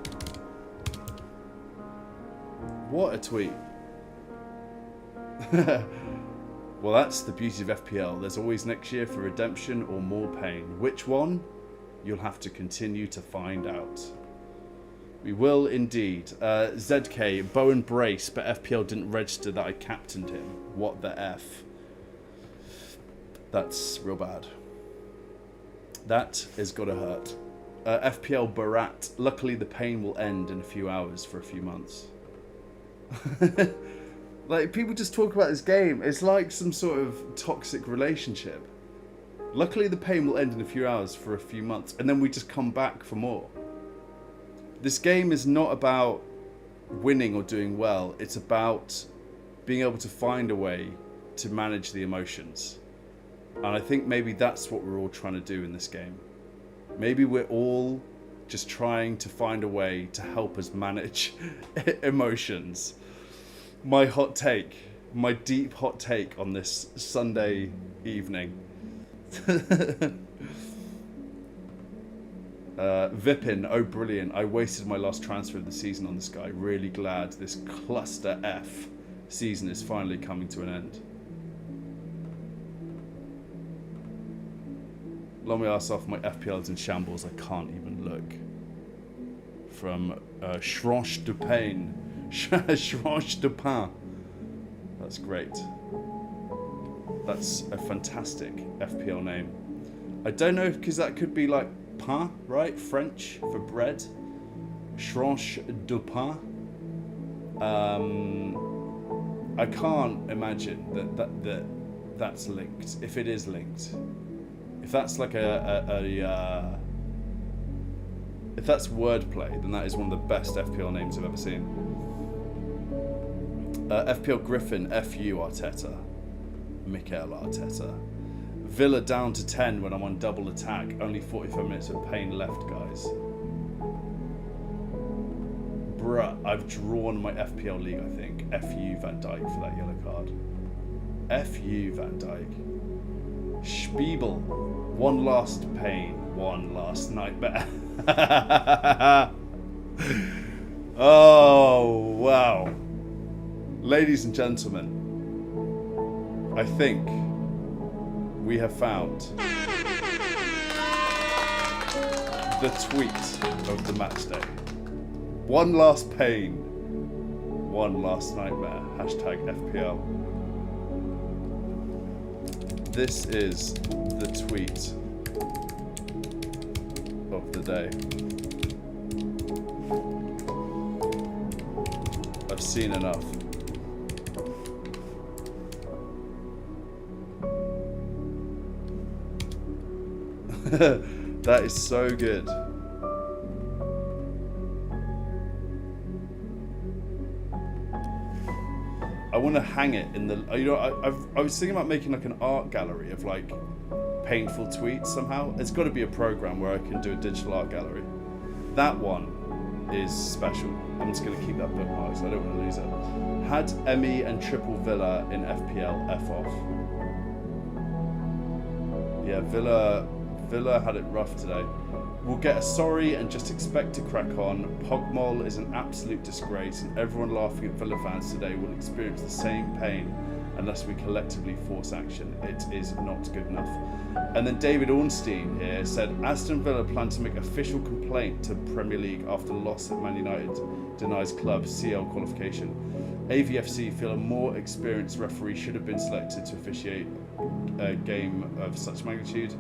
What a tweet. Well, that's the beauty of FPL. There's always next year for redemption or more pain. Which one? You'll have to continue to find out. We will indeed. ZK, Bowen brace, but FPL didn't register that I captained him. What the F? That's real bad. That is gotta hurt. FPL Barat, luckily the pain will end in a few hours for a few months. Like, people just talk about this game. It's like some sort of toxic relationship. Luckily the pain will end in a few hours for a few months, and then we just come back for more. This game is not about winning or doing well. It's about being able to find a way to manage the emotions. And I think maybe that's what we're all trying to do in this game. Maybe we're all just trying to find a way to help us manage emotions. My hot take, my deep hot take on this Sunday evening. Vipin, oh brilliant, I wasted my last transfer of the season on this guy. Really glad this cluster F season is finally coming to an end. Long me ass off, my FPL's in shambles, I can't even look. From Schroche de Pain. Schroche de Pain. That's great. That's a fantastic FPL name. I don't know, because that could be like pain, right? French for bread. Schroche de Pain. I can't imagine that's linked. If it is linked. If that's like if that's wordplay, then that is one of the best FPL names I've ever seen. FPL Griffin, FU Arteta. Mikel Arteta. Villa down to 10 when I'm on double attack. Only 45 minutes of pain left, guys. Bruh, I've drawn my FPL league, I think. FU Van Dijk for that yellow card. FU Van Dijk. Spiebel. One last pain, one last nightmare. Oh, wow. Ladies and gentlemen, I think we have found the tweet of the match day. One last pain, one last nightmare. Hashtag FPL. This is the tweet of the day. I've seen enough. That is so good. I want to hang it in the, you know, I was thinking about making like an art gallery of like painful tweets somehow. It's got to be a program where I can do a digital art gallery. That one is special. I'm just going to keep that bookmarked, so I don't want to lose it. Had Emmy and triple Villa in FPL F off. Yeah, Villa had it rough today. We'll get a sorry and just expect to crack on. Pogmol is an absolute disgrace, and everyone laughing at Villa fans today will experience the same pain unless we collectively force action. It is not good enough. And then David Ornstein here said, Aston Villa plan to make official complaint to Premier League after loss at Man United denies club CL qualification. AVFC feel a more experienced referee should have been selected to officiate a game of such magnitude.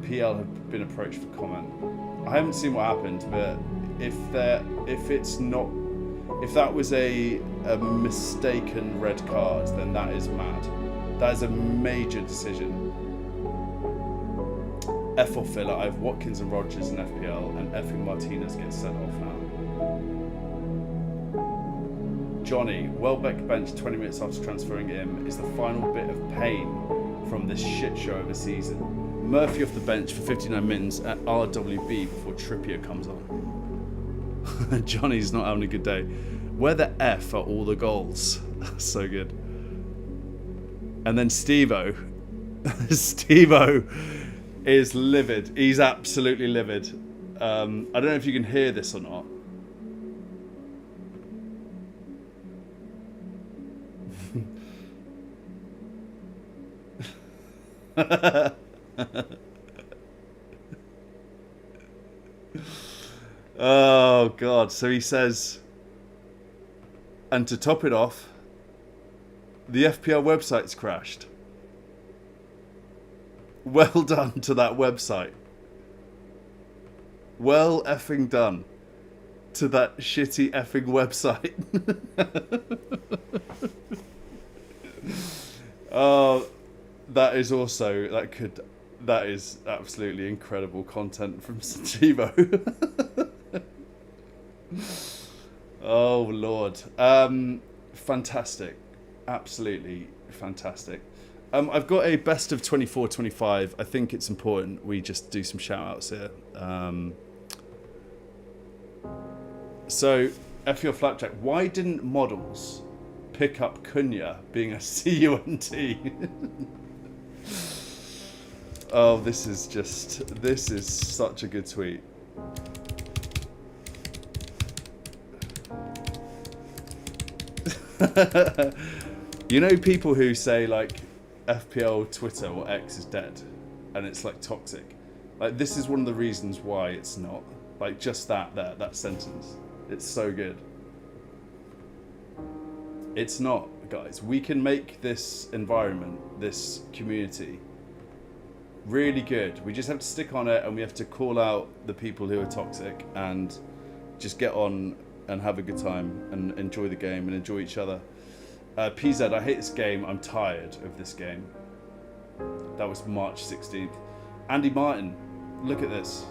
PL have been approached for comment. I haven't seen what happened, but if that was a mistaken red card, then that is mad. That is a major decision. F off Villa. I have Watkins and Rodgers in FPL, and effing Martinez gets sent off now. Johnny, Welbeck benched 20 minutes after transferring him is the final bit of pain from this shit show of a season. Murphy off the bench for 59 minutes at RWB before Trippier comes on. Johnny's not having a good day. Where the F are all the goals? So good. And then Steve-O. Steve-O is livid. He's absolutely livid. I don't know if you can hear this or not. Oh God. So he says, and to top it off, the FPL website's crashed. Well done to that website. Well effing done to that shitty effing website. Oh, that is absolutely incredible content from Steve-O. Oh Lord. Fantastic. Absolutely fantastic. I've got a best of 24-25. I think it's important we just do some shout outs here. So, FPL Flapjack, why didn't models pick up Cunha being a CUNT? Oh, this is such a good tweet. You know people who say like FPL Twitter or X is dead and it's like toxic. Like this is one of the reasons why it's not. Like just that sentence. It's so good. It's not, guys. We can make this environment, this community really good. We just have to stick on it and we have to call out the people who are toxic and just get on and have a good time and enjoy the game and enjoy each other. PZ, I hate this game. I'm tired of this game. That was March 16th. Andy Martin, look at this.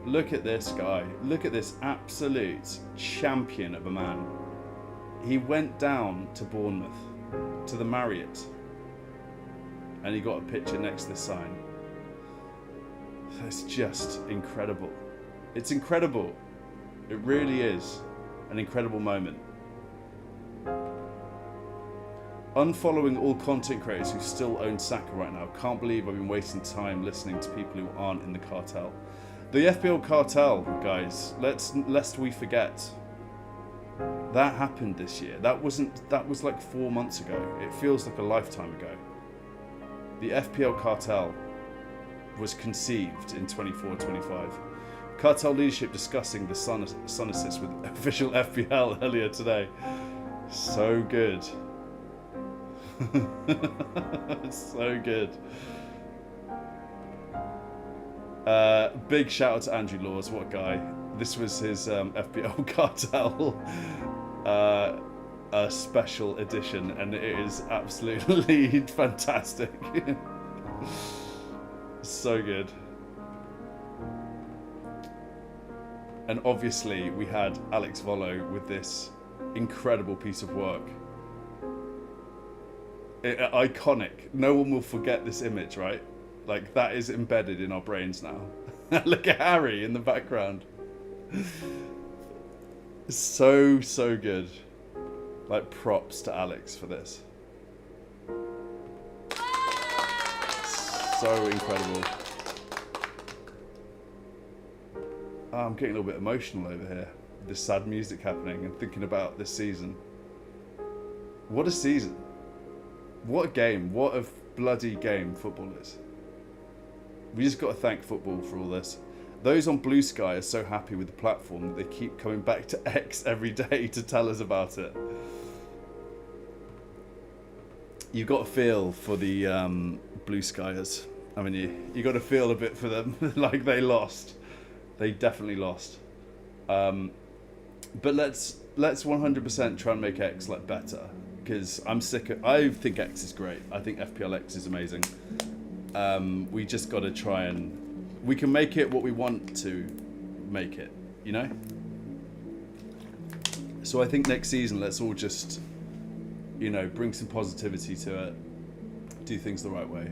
Look at this guy. Look at this absolute champion of a man. He went down to Bournemouth, to the Marriott, and he got a picture next to the sign. That's just incredible. It's incredible. It really is an incredible moment. Unfollowing all content creators who still own Saka right now. Can't believe I've been wasting time listening to people who aren't in the cartel. The FPL cartel, guys, lest we forget. That happened this year. That was like 4 months ago. It feels like a lifetime ago. The FPL cartel was conceived in 24-25. Cartel leadership discussing the Sun assist with official FPL earlier today. So good. So good. Big shout out to Andrew Laws, what a guy. This was his FPL cartel special edition, and it is absolutely fantastic. So good. And obviously we had Alex Volo with this incredible piece of work. Iconic. No one will forget this image, right? Like that is embedded in our brains now. Look at Harry in the background. So good. Like, props to Alex for this. So incredible. Oh, I'm getting a little bit emotional over here. This sad music happening and thinking about this season. What a season. What a game. What a bloody game football is. We just got to thank football for all this. Those on Blue Sky are so happy with the platform that they keep coming back to X every day to tell us about it. You've got to feel for the Blue Skyers. I mean, you got to feel a bit for them. Like, they lost. They definitely lost. But let's 100% try and make X like better, because I'm sick of. I think X is great. I think FPL X is amazing. We just got to try and. We can make it what we want to make it, you know? So I think next season, let's all just, you know, bring some positivity to it, do things the right way.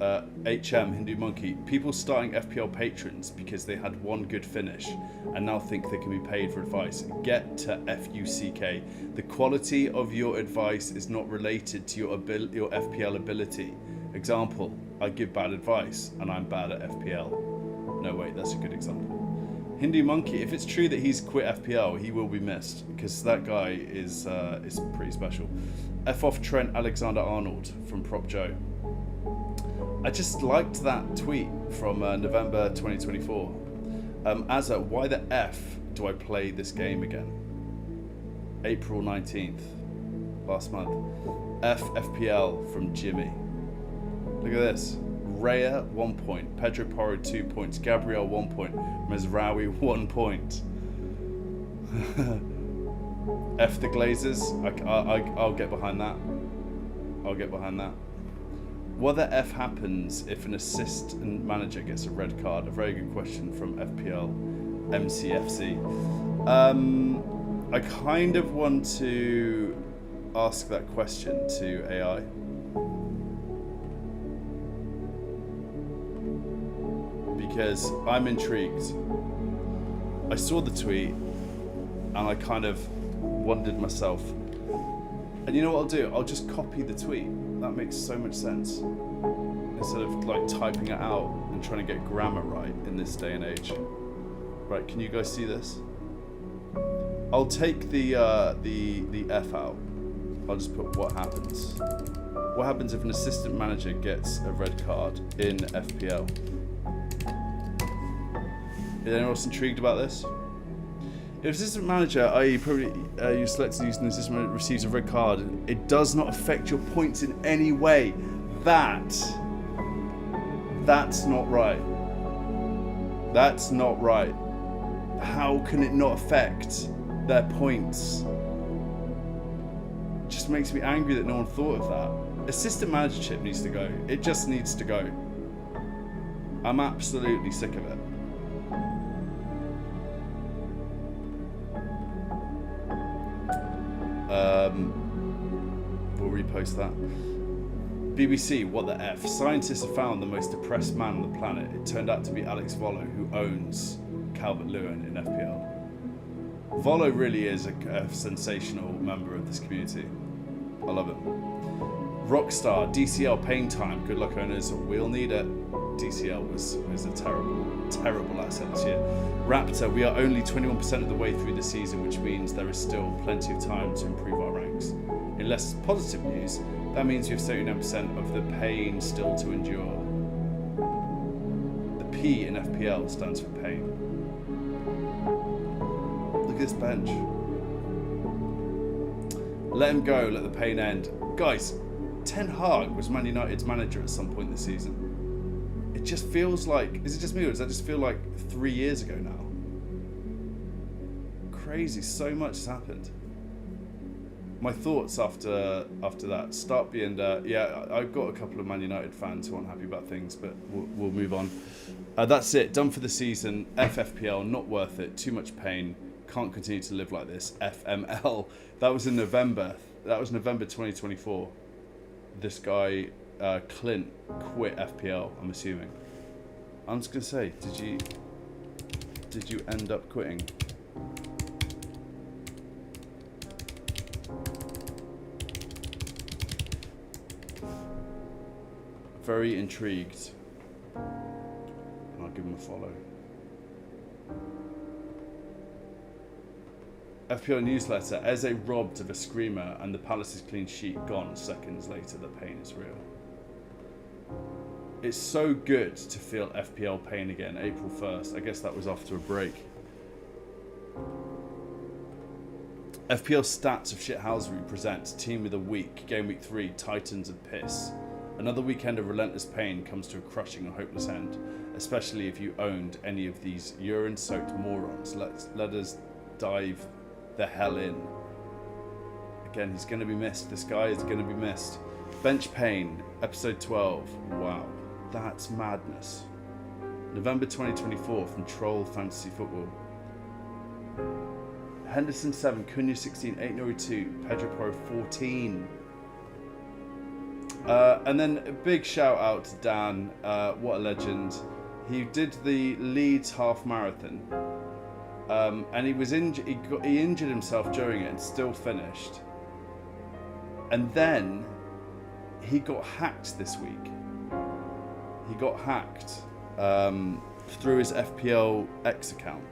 HM, Hindu Monkey, people starting FPL patrons because they had one good finish and now think they can be paid for advice. Get to FUCK. The quality of your advice is not related to your FPL ability. Example, I give bad advice and I'm bad at FPL. No, wait, that's a good example. Hindu Monkey, if it's true that he's quit FPL, he will be missed, because that guy is pretty special. F off Trent Alexander-Arnold from Prop Joe. I just liked that tweet from November 2024. Azza, why the F do I play this game again? April 19th, last month. FPL from Jimmy. Look at this. Raya 1 point, Pedro Porro 2 points, Gabriel 1 point, Mezraoui 1 point. F the Glazers. I'll get behind that. I'll get behind that. What the F happens if an assistant manager gets a red card? A very good question from FPL MCFC. I kind of want to ask that question to AI. Because I'm intrigued. I saw the tweet and I kind of wondered myself. And you know what I'll do? I'll just copy the tweet. That makes so much sense. Instead of like typing it out and trying to get grammar right in this day and age. Right, can you guys see this? I'll take the F out. I'll just put what happens. What happens if an assistant manager gets a red card in FPL? Is anyone else intrigued about this? If assistant manager, i.e. probably you're selected using the assistant manager, receives a red card, it does not affect your points in any way. That's not right. That's not right. How can it not affect their points? It just makes me angry that no one thought of that. Assistant managership needs to go. It just needs to go. I'm absolutely sick of it. We'll repost that. BBC, what the F? Scientists have found the most depressed man on the planet. It turned out to be Alex Volo, who owns Calvert-Lewin in FPL. Volo really is a sensational member of this community. I love him. Rockstar, DCL paying time. Good luck, owners. We'll need it. DCL was a terrible asset this year. Raptor, we are only 21% of the way through the season, which means there is still plenty of time to improve our ranks. In less positive news, that means we have 79% of the pain still to endure. The P in FPL stands for pain. Look at this bench. Let him go, let the pain end. Guys, Ten Hag was Man United's manager at some point this season. It just feels like, is it just me or does that just feel like 3 years ago now? Crazy, so much has happened. My thoughts after that. Start being, yeah, I've got a couple of Man United fans who aren't happy about things, but we'll move on. That's it, done for the season. FPL, not worth it, too much pain. Can't continue to live like this. FML. That was in November. That was November 2024. This guy, Clint, quit FPL, I'm assuming. I'm just going to say, did you end up quitting? Very intrigued. I'll give him a follow. FPL newsletter. Eze robbed of a screamer and the Palace's clean sheet gone seconds later. The pain is real. It's so good to feel FPL pain again. April 1st. I guess that was after a break. FPL stats of shithousery presents Team of the Week. Game Week 3. Titans and piss. Another weekend of relentless pain comes to a crushing and hopeless end, especially if you owned any of these urine-soaked morons. Let us dive the hell in. Again, he's going to be missed. This guy is going to be missed. Bench Pain, episode 12. Wow, that's madness. November 2024 from Troll Fantasy Football. Henderson 7, Cunha 16, 8 Nori 2, Pedro Pro 14. And then a big shout out to Dan, what a legend. He did the Leeds half marathon, and he was injured. He injured himself during it and still finished. And then he got hacked this week. He got hacked through his FPL X account.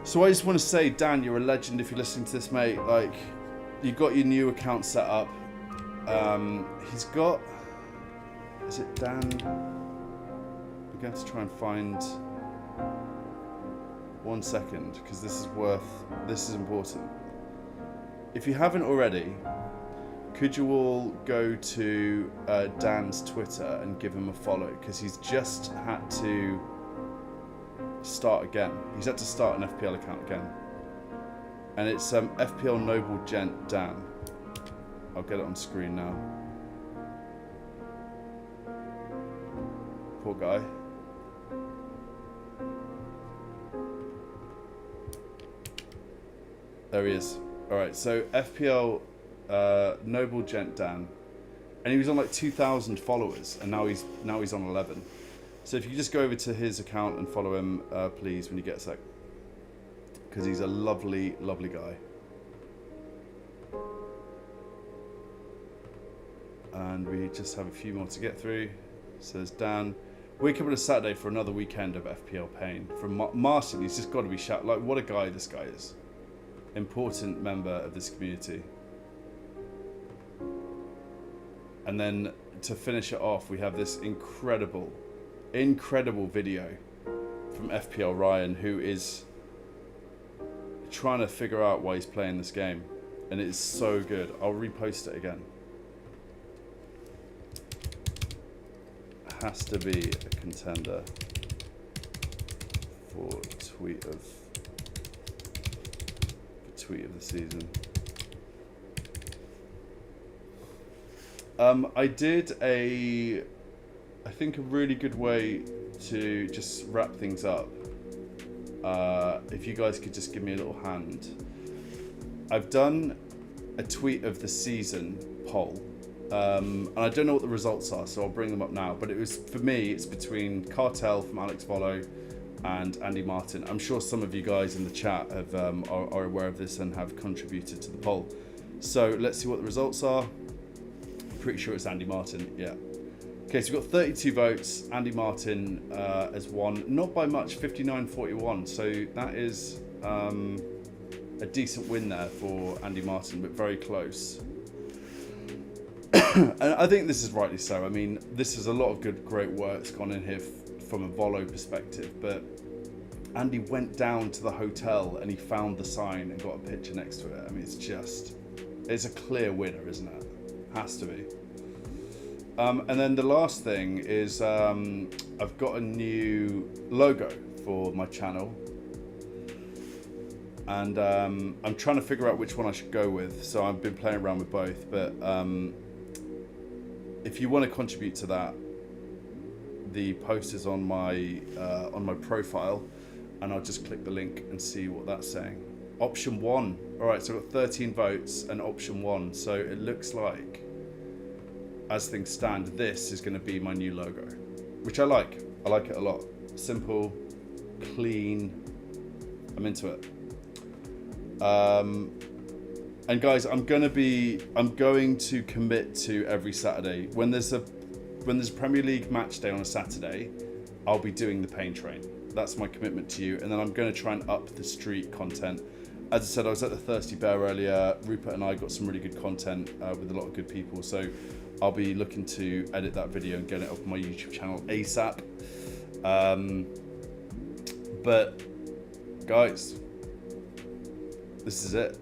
So I just want to say, Dan, you're a legend if you're listening to this, mate. Like, you got your new account set up. He's got, is it Dan? I'm going to try and find 1 second, because this is important. If you haven't already, could you all go to Dan's Twitter and give him a follow, because he's just had to start again. He's had to start an FPL account again. And it's FPL Noble Gent Dan. I'll get it on screen now. Poor guy. There he is. Alright, so FPL Noble Gent Dan. And he was on like 2,000 followers, and now he's on 11. So if you just go over to his account and follow him, please, when you get a sec. Because he's a lovely, lovely guy. And we just have a few more to get through. Says Dan, wake up on a Saturday for another weekend of FPL pain. From Martin, he's just got to be shout. Like, what a guy this guy is. Important member of this community. And then to finish it off, we have this incredible video from FPL Ryan, who is trying to figure out why he's playing this game. And it's so good. I'll repost it again. Has to be a contender for tweet of the season. I did I think a really good way to just wrap things up. If you guys could just give me a little hand. I've done a tweet of the season poll. And I don't know what the results are, so I'll bring them up now. But it was, for me, it's between Cartel from Alex Volo and Andy Martin. I'm sure some of you guys in the chat have, are aware of this and have contributed to the poll. So let's see what the results are. I'm pretty sure it's Andy Martin, yeah. Okay, so we've got 32 votes. Andy Martin has won, not by much, 59-41. So that is a decent win there for Andy Martin, but very close. And I think this is rightly so. I mean, this is a lot of great work's gone in here from a Volo perspective, but Andy went down to the hotel and he found the sign and got a picture next to it. I mean, it's a clear winner, isn't it? Has to be. And then the last thing is I've got a new logo for my channel. And I'm trying to figure out which one I should go with. So I've been playing around with both, but if you want to contribute to that, the post is on my profile, and I'll just click the link and see what that's saying. Option 1. All right, so I've got 13 votes and option 1. So it looks like, as things stand, this is going to be my new logo, which I like. I like it a lot. Simple, clean. I'm into it. And guys, I'm going to commit to every Saturday. When there's a Premier League match day on a Saturday, I'll be doing the pain train. That's my commitment to you. And then I'm going to try and up the street content. As I said, I was at the Thirsty Bear earlier. Rupert and I got some really good content with a lot of good people. So I'll be looking to edit that video and get it up on my YouTube channel ASAP. But guys, this is it.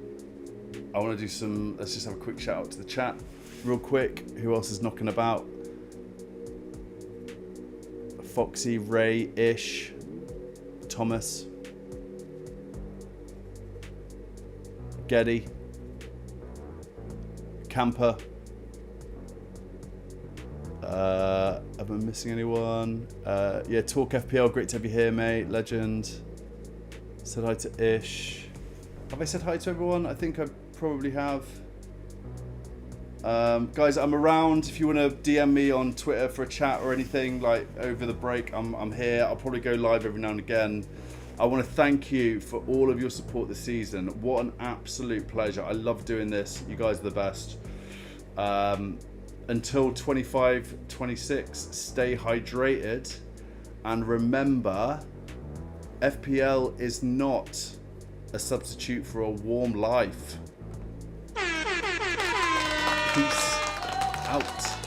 I want to do some, let's just have a quick shout out to the chat real quick. Who else is knocking about? Foxy, Ray, Ish, Thomas, Geddy, Camper. Am I missing anyone? Yeah, Talk FPL, great to have you here, mate. Legend. Said hi to Ish. Have I said hi to everyone? I think I probably have. Guys, I'm around. If you want to DM me on Twitter for a chat or anything like over the break, I'm here. I'll probably go live every now and again. I want to thank you for all of your support this season. What an absolute pleasure. I love doing this. You guys are the best. Until 25-26, stay hydrated. And remember, FPL is not a substitute for a warm life. Peace out.